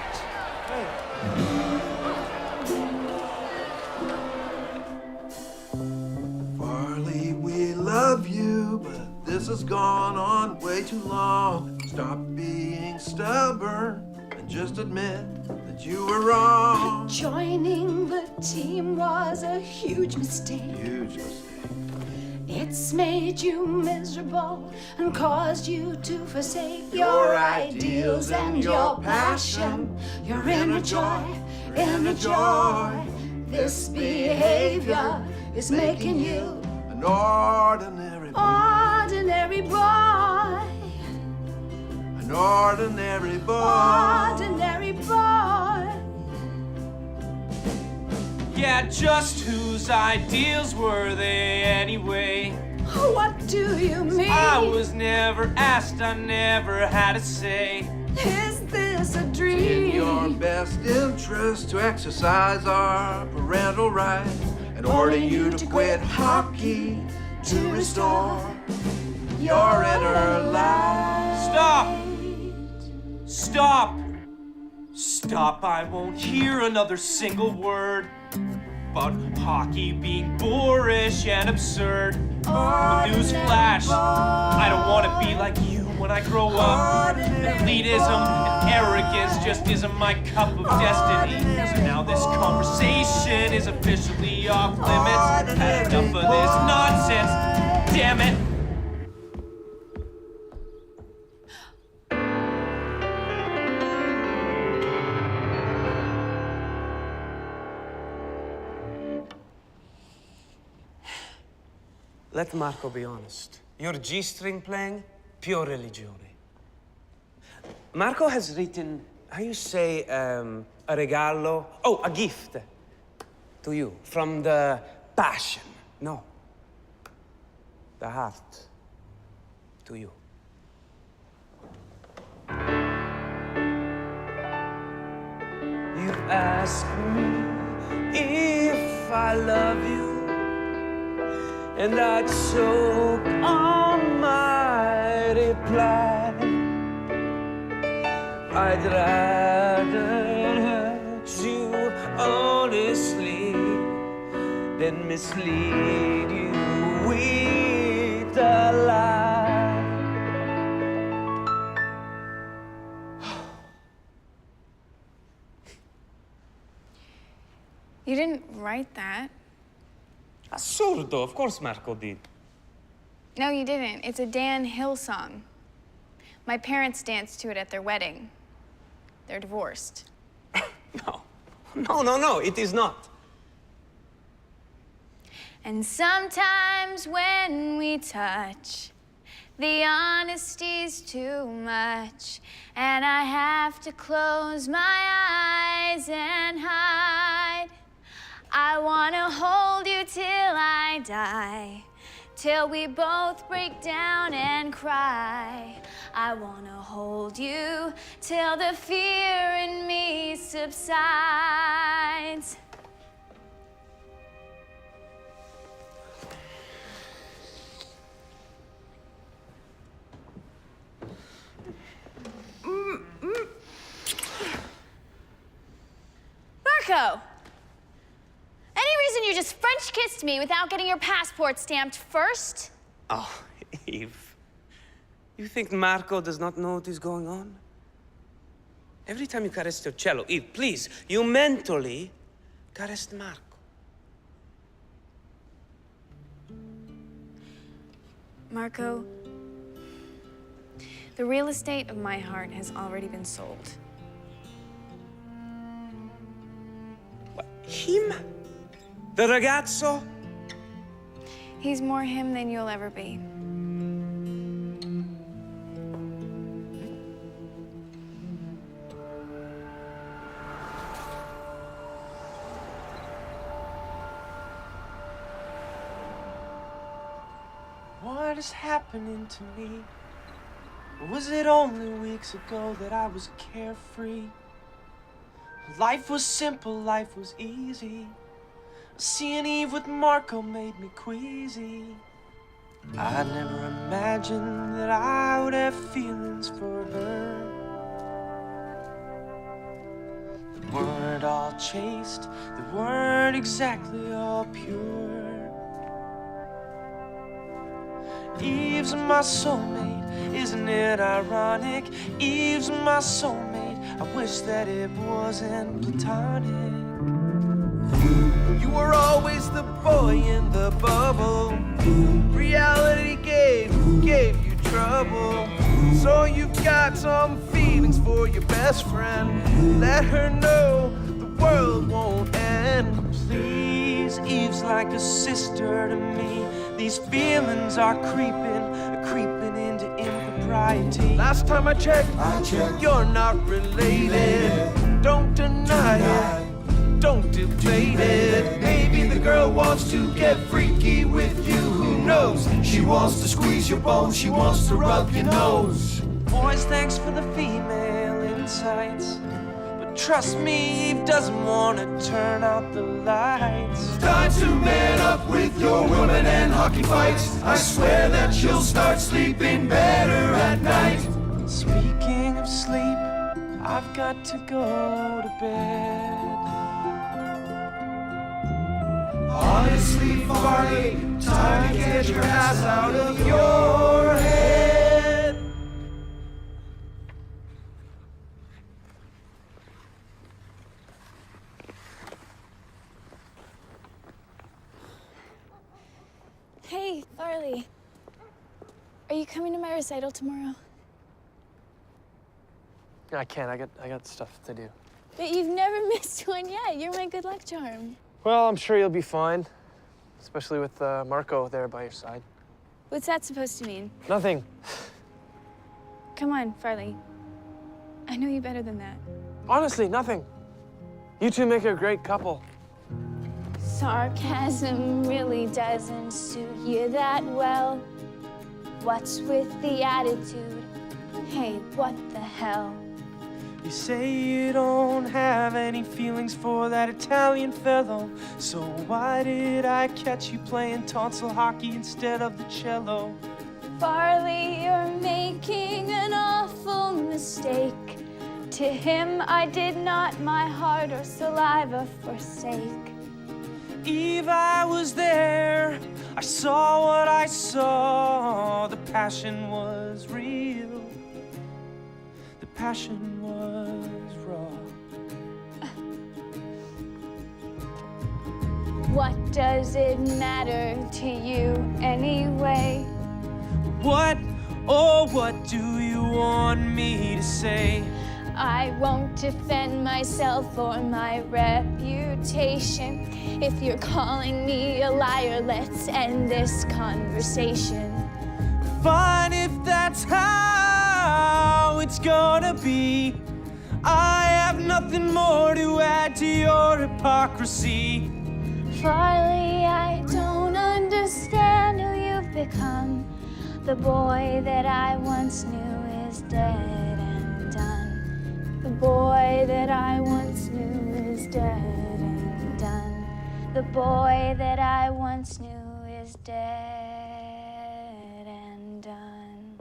Farley, we love you, but this has gone on way too long. Stop being stubborn and just admit that you were wrong. Joining the team was a huge mistake. Huge mistake. It's made you miserable and caused you to forsake your ideals and your passion, your inner joy, inner joy. This behavior is making you an ordinary boy. Ordinary boy. An ordinary boy. Ordinary boy. Yeah, just whose ideals were they anyway? What do you mean? I was never asked, I never had a say. Is this a In dream? your best interest to exercise our parental rights and order you to quit hockey to restore your inner life. Stop! Stop! Stop, I won't hear another single word about hockey being boorish and absurd. Newsflash, I don't want to be like you when I grow up. Elitism and arrogance just isn't my cup of destiny. So now this conversation is officially off limits. Had enough of this nonsense, damn it. Let Marco be honest. Your G-string playing, pure religione. Marco has written, how you say, a regalo? Oh, a gift to you from the passion. No, the heart to you. You ask me if I love you, and I choke on my reply. I'd rather hurt you honestly than mislead you with a lie. You didn't write that. Assurdo, of course Marco did. No, you didn't. It's a Dan Hill song. My parents danced to it at their wedding. They're divorced. No, it is not. And sometimes when we touch, the honesty's too much, and I have to close my eyes and hide. I wanna hold you till I die, till we both break down and cry. I wanna hold you till the fear in me subsides. you just French kissed me without getting your passport stamped first? Oh, Eve. You think Marco does not know what is going on? Every time you caress your cello, Eve, please, you mentally caress Marco. Marco, the real estate of my heart has already been sold. What, him? The ragazzo? He's more him than you'll ever be. What is happening to me? Or was it only weeks ago that I was carefree? Life was simple, life was easy. Seeing Eve with Marco made me queasy. I never imagined that I would have feelings for her. They weren't all chaste, they weren't exactly all pure. Eve's my soulmate, isn't it ironic? Eve's my soulmate, I wish that it wasn't platonic. You were always the boy in the bubble. Reality gave you trouble. So you've got some feelings for your best friend. Let her know the world won't end. Please, Eve's like a sister to me. These feelings are creeping into impropriety. Last time I checked, you're not related. Don't deny it, don't debate it. Maybe the girl wants to get freaky with you, who knows? She wants to squeeze your bones, she wants to rub your nose. Boys, thanks for the female insights. But trust me, Eve doesn't want to turn out the lights. Time to man up with your women and hockey fights. I swear that you'll start sleeping better at night. Speaking of sleep, I've got to go to bed. Honestly, Farley, time to get your ass out of your head. Hey, Farley. Are you coming to my recital tomorrow? I can't. I got stuff to do. But you've never missed one yet. You're my good luck charm. Well, I'm sure you'll be fine, especially with Marco there by your side. What's that supposed to mean? Nothing. Come on, Farley. I know you better than that. Honestly, nothing. You two make a great couple. Sarcasm really doesn't suit you that well. What's with the attitude? Hey, what the hell? You say you don't have any feelings for that Italian fellow. So why did I catch you playing tonsil hockey instead of the cello? Farley, you're making an awful mistake. To him I did not my heart or saliva forsake. Eve, I was there. I saw what I saw. The passion was real. The passion was raw. What does it matter to you anyway? What, oh, what do you want me to say? I won't defend myself or my reputation. If you're calling me a liar, let's end this conversation. Fine, if that's how it's gonna be. I have nothing more to add to your hypocrisy. Farley, I don't understand who you've become. The boy that I once knew is dead and done. The boy that I once knew is dead and done. The boy that I once knew is dead and done.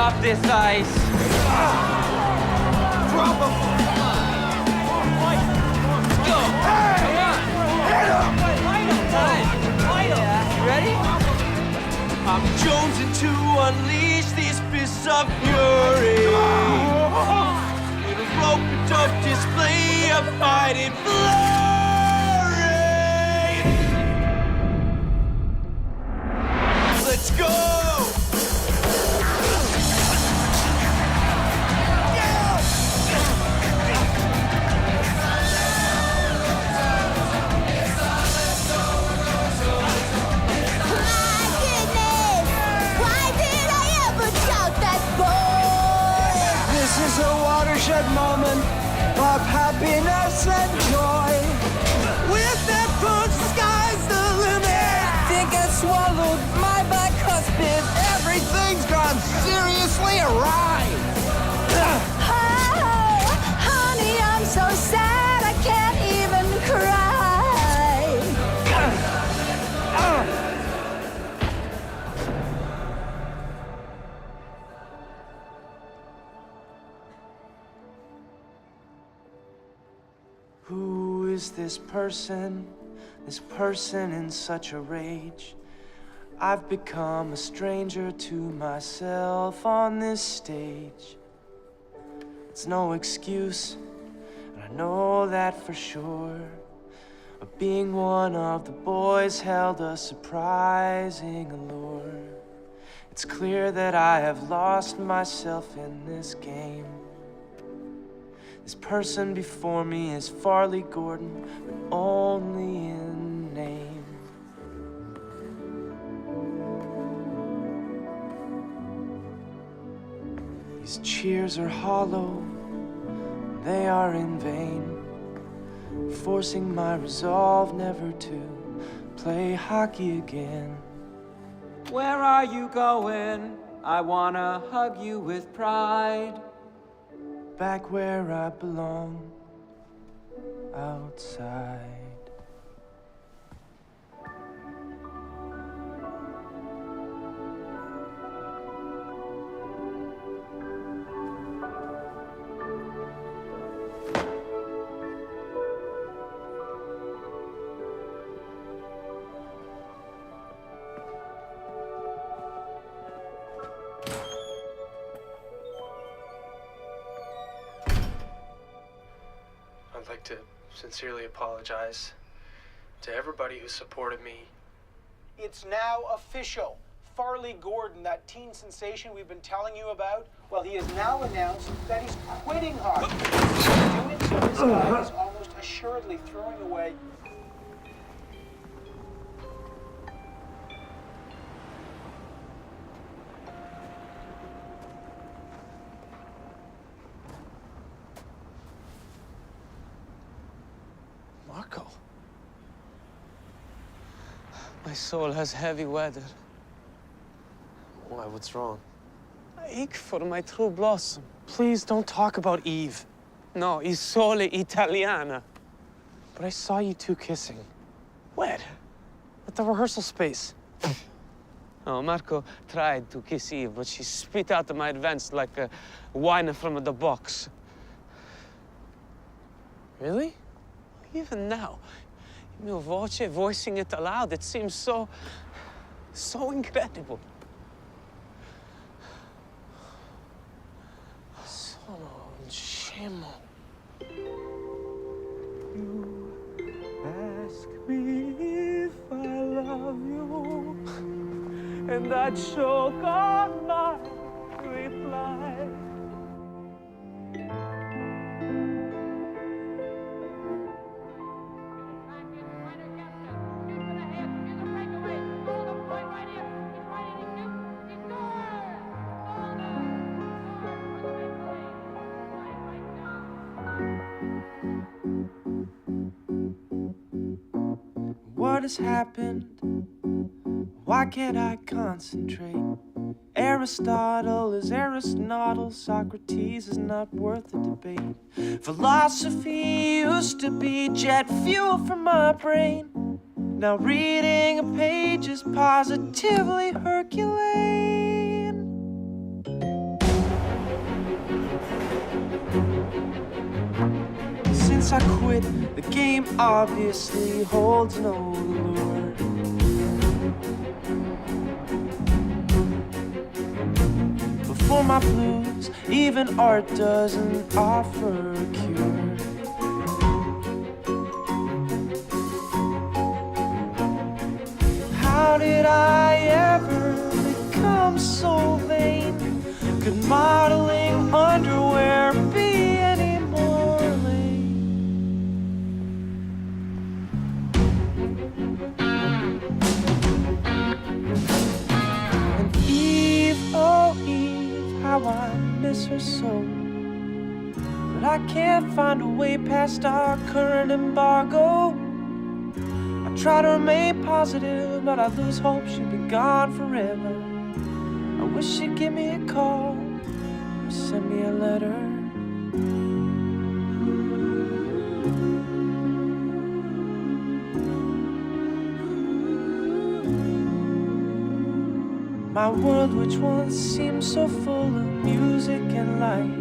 off this ice. Drop him! Go! Hey! Come on! Hit him! Ready? I'm jonesing to unleash these fists of fury. In a rope-a-dope display of fighting glory. Let's go! This is a watershed moment of happiness and joy. With that punch, the sky's the limit. Think I swallowed my bicuspid. Everything's gone seriously awry. Oh, honey, I'm so sad I can't even cry. Who is this person in such a rage? I've become a stranger to myself on this stage. It's no excuse, and I know that for sure. But being one of the boys held a surprising allure. It's clear that I have lost myself in this game. This person before me is Farley Gordon, but only in name. These cheers are hollow, they are in vain, forcing my resolve never to play hockey again. Where are you going? I wanna hug you with pride. Back where I belong, outside. I'd like to sincerely apologize to everybody who supported me. It's now official. Farley Gordon, that teen sensation we've been telling you about, well, he has now announced that he's quitting hockey. Doing so, this guy is almost assuredly throwing away. Marco. My soul has heavy weather. Why, what's wrong? I ache for my true blossom. Please don't talk about Eve. No, is sole italiana. But I saw you two kissing. Where? At the rehearsal space. Oh, Marco tried to kiss Eve, but she spit out my advance like a wine from the box. Really? Even now, mio voce, voicing it aloud, it seems so incredible. Sono un scemo. You ask me if I love you, and I choke on my reply. What has happened? Why can't I concentrate? Aristotle is Aristotle, Socrates is not worth the debate. Philosophy used to be jet fuel for my brain. Now reading a page is positively Herculean. I quit. The game obviously holds no lure. But for my blues, even art doesn't offer a cure. How did I ever become so vain? Could modeling underwear be any more lame? And Eve, oh Eve, how I miss her so. But I can't find a way past our current embargo. I try to remain positive, but I lose hope she'll be gone forever. I wish she'd give me a call or send me a letter. My world, which once seemed so full of music and light,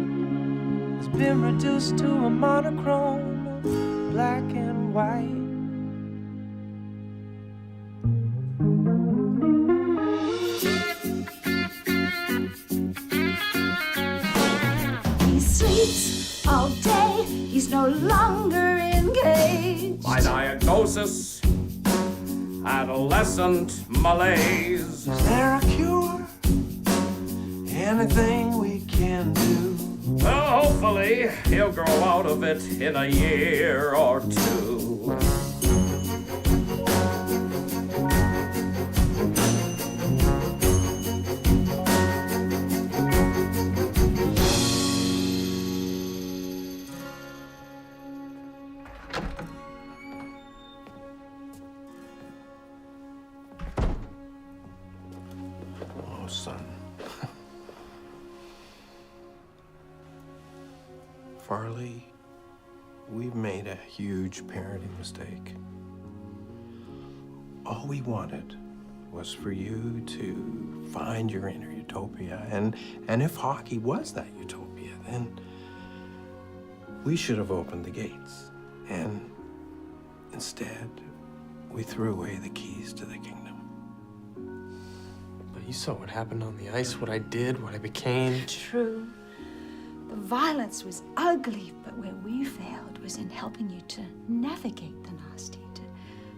has been reduced to a monochrome of black and white. All day, he's no longer engaged. My diagnosis, adolescent malaise. Is there a cure? Anything we can do? Well, hopefully, he'll grow out of it in a year or two. Oh, son. Farley, we've made a huge parenting mistake. All we wanted was for you to find your inner utopia. And if hockey was that utopia, then we should have opened the gates. And instead, we threw away the keys to the kingdom. But you saw what happened on the ice, what I did, what I became. True. The violence was ugly, but where we failed was in helping you to navigate the nasty, to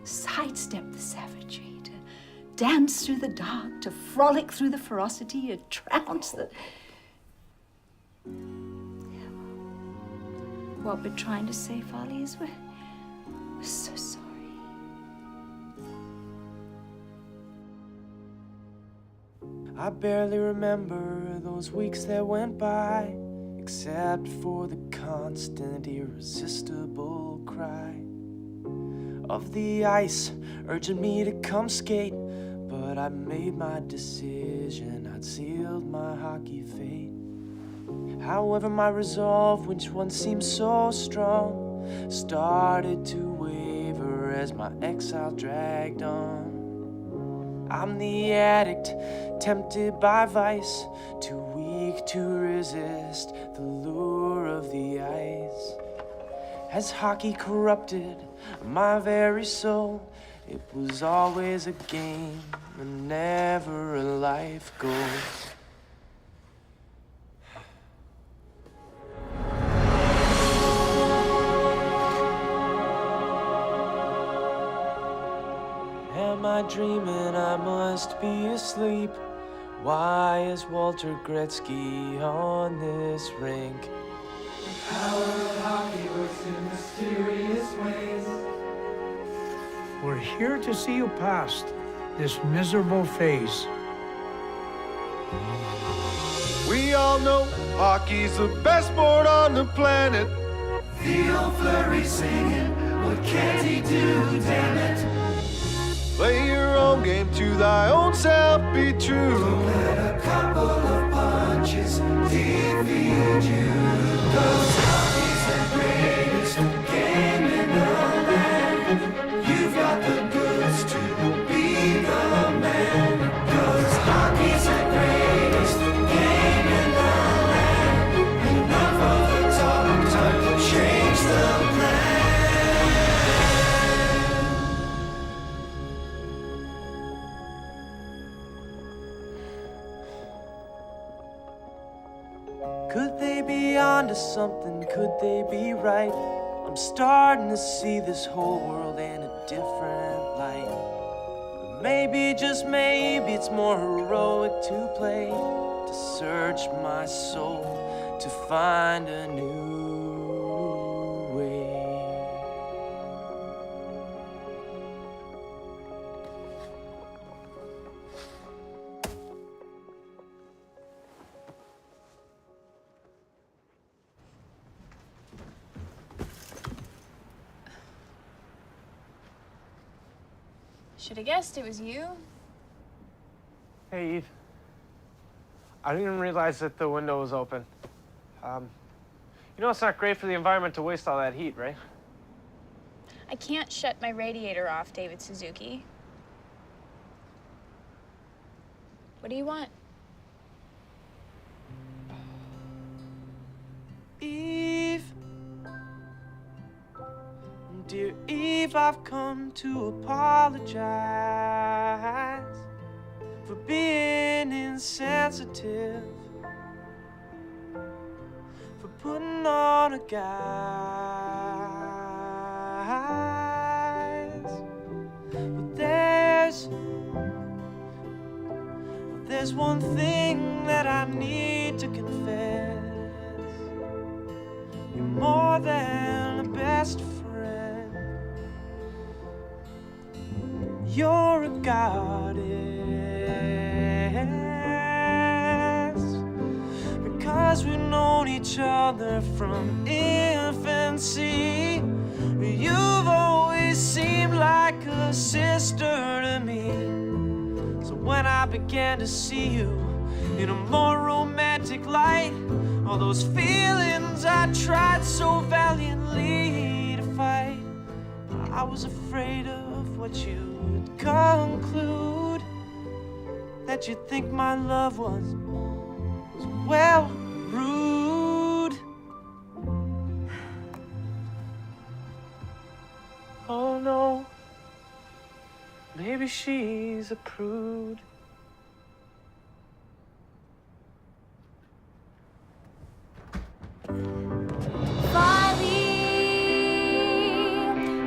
sidestep the savagery, to dance through the dark, to frolic through the ferocity, to trounce the... What we're trying to say, Farley, is we're so sorry. I barely remember those weeks that went by, except for the constant, irresistible cry of the ice urging me to come skate. But I made my decision, I'd sealed my hockey fate. However, my resolve, which once seemed so strong, started to waver as my exile dragged on. I'm the addict, tempted by vice, too weak to resist the lure of the ice. Has hockey corrupted my very soul? It was always a game and never a life goal. Am I dreaming? I must be asleep. Why is Walter Gretzky on this rink? Power of hockey works in mysterious ways. We're here to see you past this miserable phase. We all know hockey's the best sport on the planet. The old Flurry singing, what can't he do, damn it? Play your own game, to thy own self be true. Don't let a couple of punches defeat you. 'Cause hockey's the greatest game in the land. You've got the goods to be the man. 'Cause hockey's the greatest game in the land. Enough of the talk, time to change the plan. something, could they be right? I'm starting to see this whole world in a different light. But maybe, just maybe, it's more heroic to play, to search my soul, to find a new way. Should have guessed it was you. Hey, Eve. I didn't even realize that the window was open. You know it's not great for the environment to waste all that heat, right? I can't shut my radiator off, David Suzuki. What do you want? Eve, dear Eve, I've come to apologize for being insensitive, for putting on a guise. But there's one thing that I need to confess. You're more than a best friend. You're a goddess. Because we've known each other from infancy, you've always seemed like a sister to me. So when I began to see you in a more romantic light, all those feelings I tried so valiantly to fight, I was afraid of what you'd conclude, that you'd think my love was well, rude. Oh no, maybe she's a prude.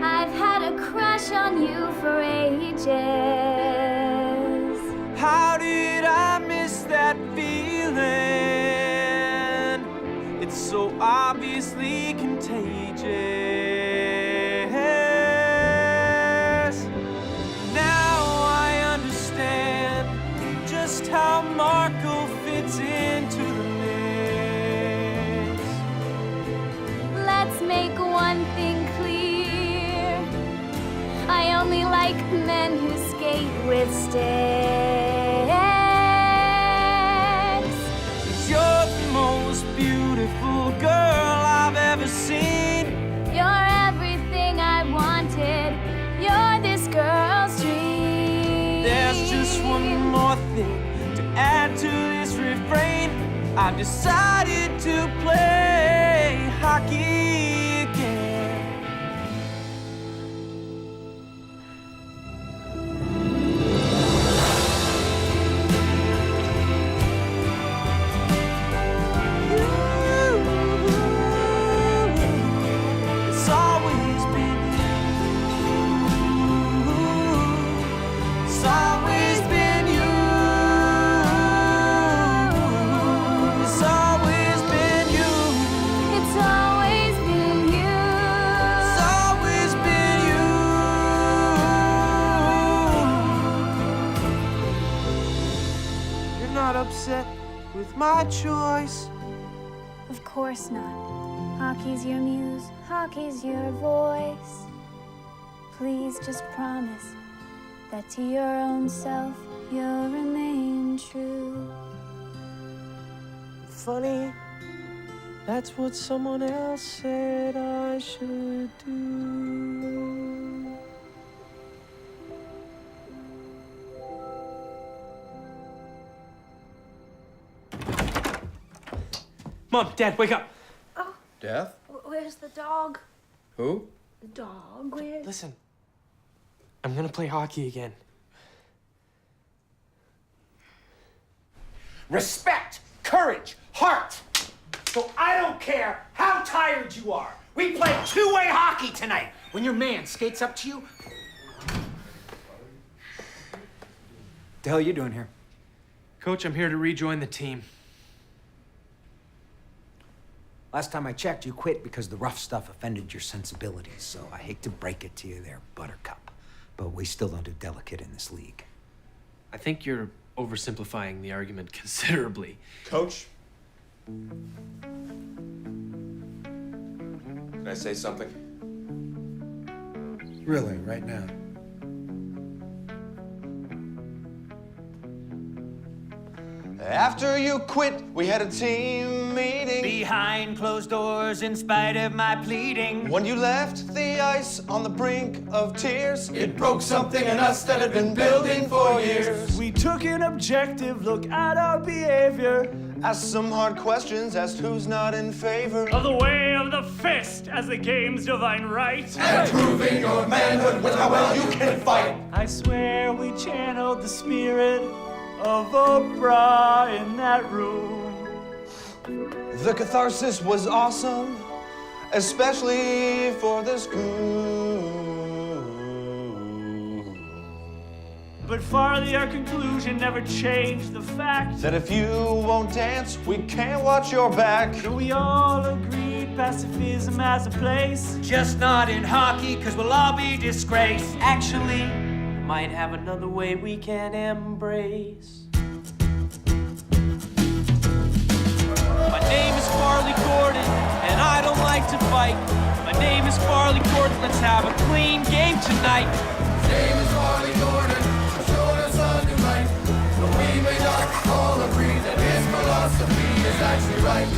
I've had a crush on you for ages. How did I miss that feeling? It's so obviously contagious. Now I understand just how Marco fits into the mix. Let's make one thing clear. I only like men who skate with sticks. You're the most beautiful girl I've ever seen. You're everything I wanted. You're this girl's dream. There's just one more thing to add to this refrain. I've decided to play hockey again. It's always been you. It's always been you. It's always been you. It's always been you. It's always been you. You're not upset with my choice. Of course not. Hockey's your muse, hockey's your voice. Please just promise that to your own self you'll remain true. Funny, that's what someone else said I should do. Mom, Dad, wake up. Death? Where's the dog? Who? The dog, where's... Listen, I'm gonna play hockey again. Respect, courage, heart. So I don't care how tired you are. We play two-way hockey tonight. When your man skates up to you... The hell are you doing here? Coach, I'm here to rejoin the team. Last time I checked, you quit because the rough stuff offended your sensibilities. So I hate to break it to you there, Buttercup. But we still don't do delicate in this league. I think you're oversimplifying the argument considerably. Coach? Can I say something? Really, right now? After you quit, we had a team meeting. Behind closed doors, in spite of my pleading. When you left the ice on the brink of tears, it broke something in us that had been building for years. We took an objective look at our behavior. Asked some hard questions, asked who's not in favor Of the way of the fist as the game's divine right. and proving your manhood with how well you can fight. I swear we channeled the spirit of Oprah in that room. The catharsis was awesome, especially for this group. But Farley, our conclusion never changed the fact That if you won't dance, we can't watch your back. that we all agreed pacifism has a place. Just not in hockey, cause we'll all be disgraced. Actually, we might have another way we can embrace. My name is Farley Gordon, and I don't like to fight. My name is Farley Gordon, let's have a clean game tonight. His name is Farley Gordon, showed us a new light. But we may not all agree that his philosophy is actually right.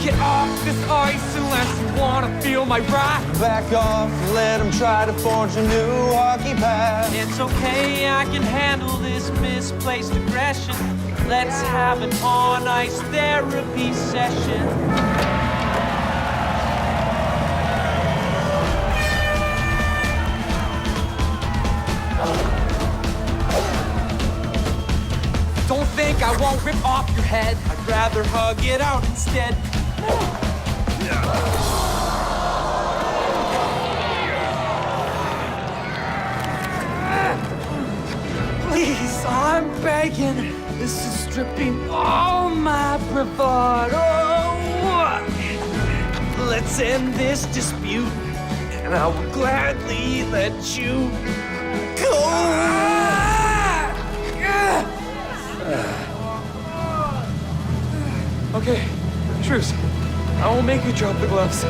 Get off this ice unless you wanna feel my wrath. Back off, let him try to forge a new hockey path. It's okay, I can handle this misplaced aggression. Let's have an on-ice therapy session. Don't think I won't rip off your head. I'd rather hug it out instead. Please, I'm begging. This is stripping all my bravado. Let's end this dispute, and I will gladly let you go. Okay, truce. I won't make you drop the gloves.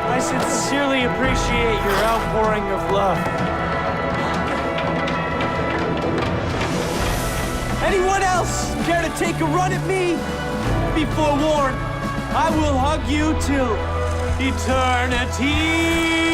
I sincerely appreciate your outpouring of love. Anyone else care to take a run at me? Be forewarned, I will hug you till eternity.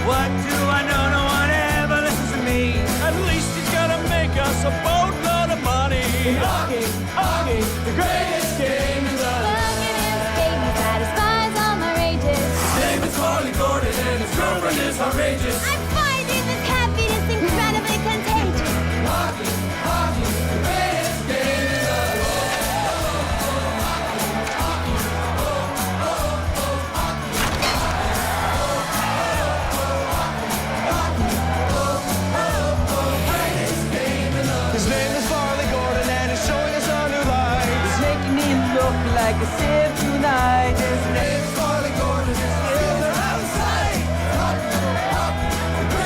What do I know? No one ever listens to me. At least he's gonna make us a boatload of money. Hockey, hockey, the greatest game in the Look at his game, he satisfies all my rages. His name is Farley Gordon and his girlfriend is outrageous. I'm finding this happiness incredibly contagious. Hockey, hockey, the greatest game in the world. His name is Farley Gordon and he's showing us a new light. He's making me look like a sieve tonight. His name is Farley Gordon, his skills are out of sight. Hockey, hockey, the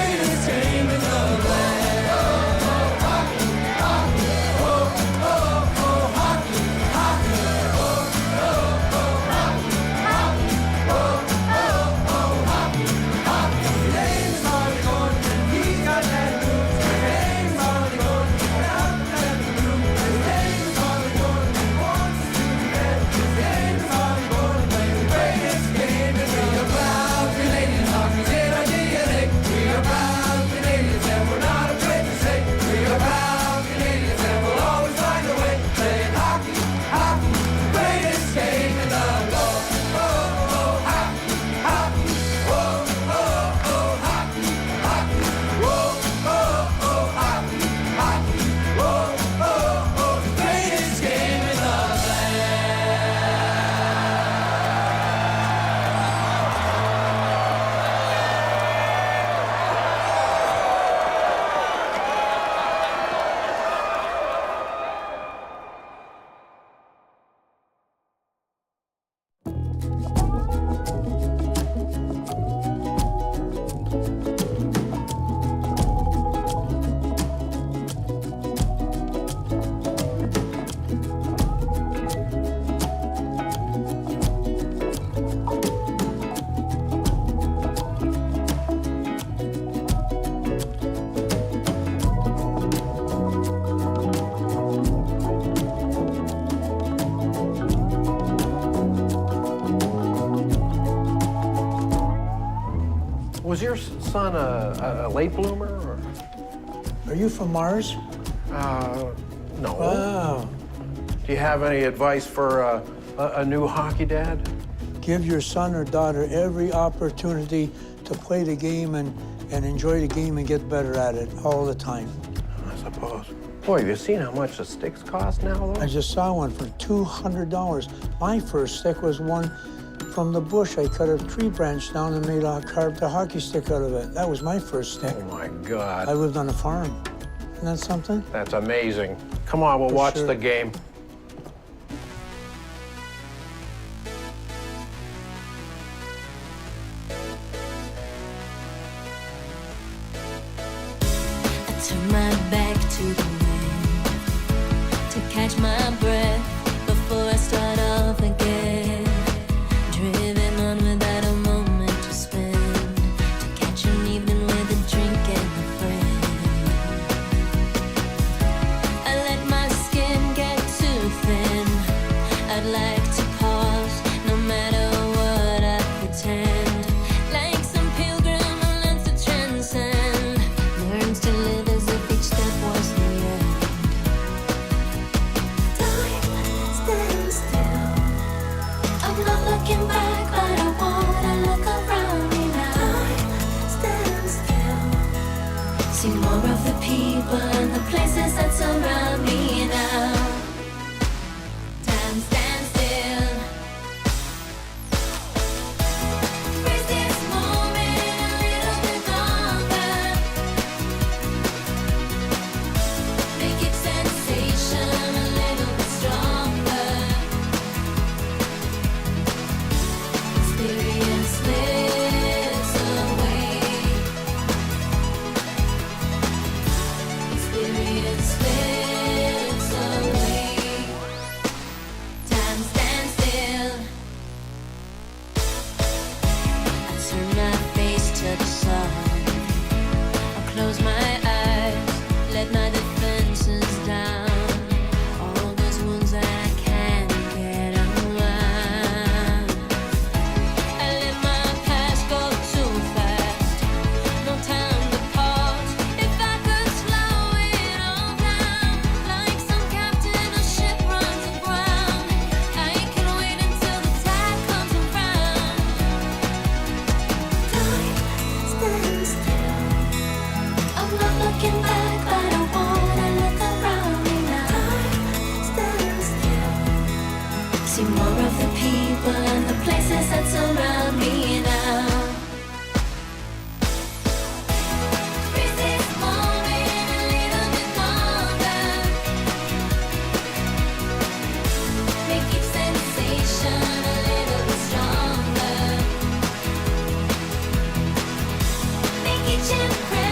Was your son a late bloomer, or? Are you from Mars? No. Wow. Do you have any advice for a new hockey dad? Give your son or daughter every opportunity to play the game and enjoy the game and get better at it all the time. I suppose. Boy, have you seen how much the sticks cost now, though? I just saw one for $200. My first stick was one from the bush. I cut a tree branch down and carved a hockey stick out of it. That was my first stick. Oh, my God. I lived on a farm. Isn't that something? That's amazing. Come on, we'll For watch sure. the game. I turn my back to the wind to catch my breath before I start off again. Driven on without a moment to spend, to catch an evening with a drink and a friend. I let my skin get too thin. I'd like to pause, no matter what I pretend. Like some pilgrim who learns to transcend, learns to live as if each step was the end. Time stands still. I'm not looking back, but I wanna look around me now. Time stands still. See more of the people and the places that surround me now. Time stands still. Freeze this moment a little bit longer. Make its sensation a little bit stronger. Experience slips away. Experience slips away. Time stands still. I turn my face to the sun. I close my eyes, let my defenses down. All those wounds that I can't get unwound. I let my past go too fast. No time to pause. If I could slow it all down, like some captain a ship runs aground, I can wait until the tide comes around. Time stands still. I'm not looking back, but I wanna look around me now. Time stands still. See more of the people and the places that surround me now. Freeze this moment a little bit longer. Make each sensation a little bit stronger. Make each impression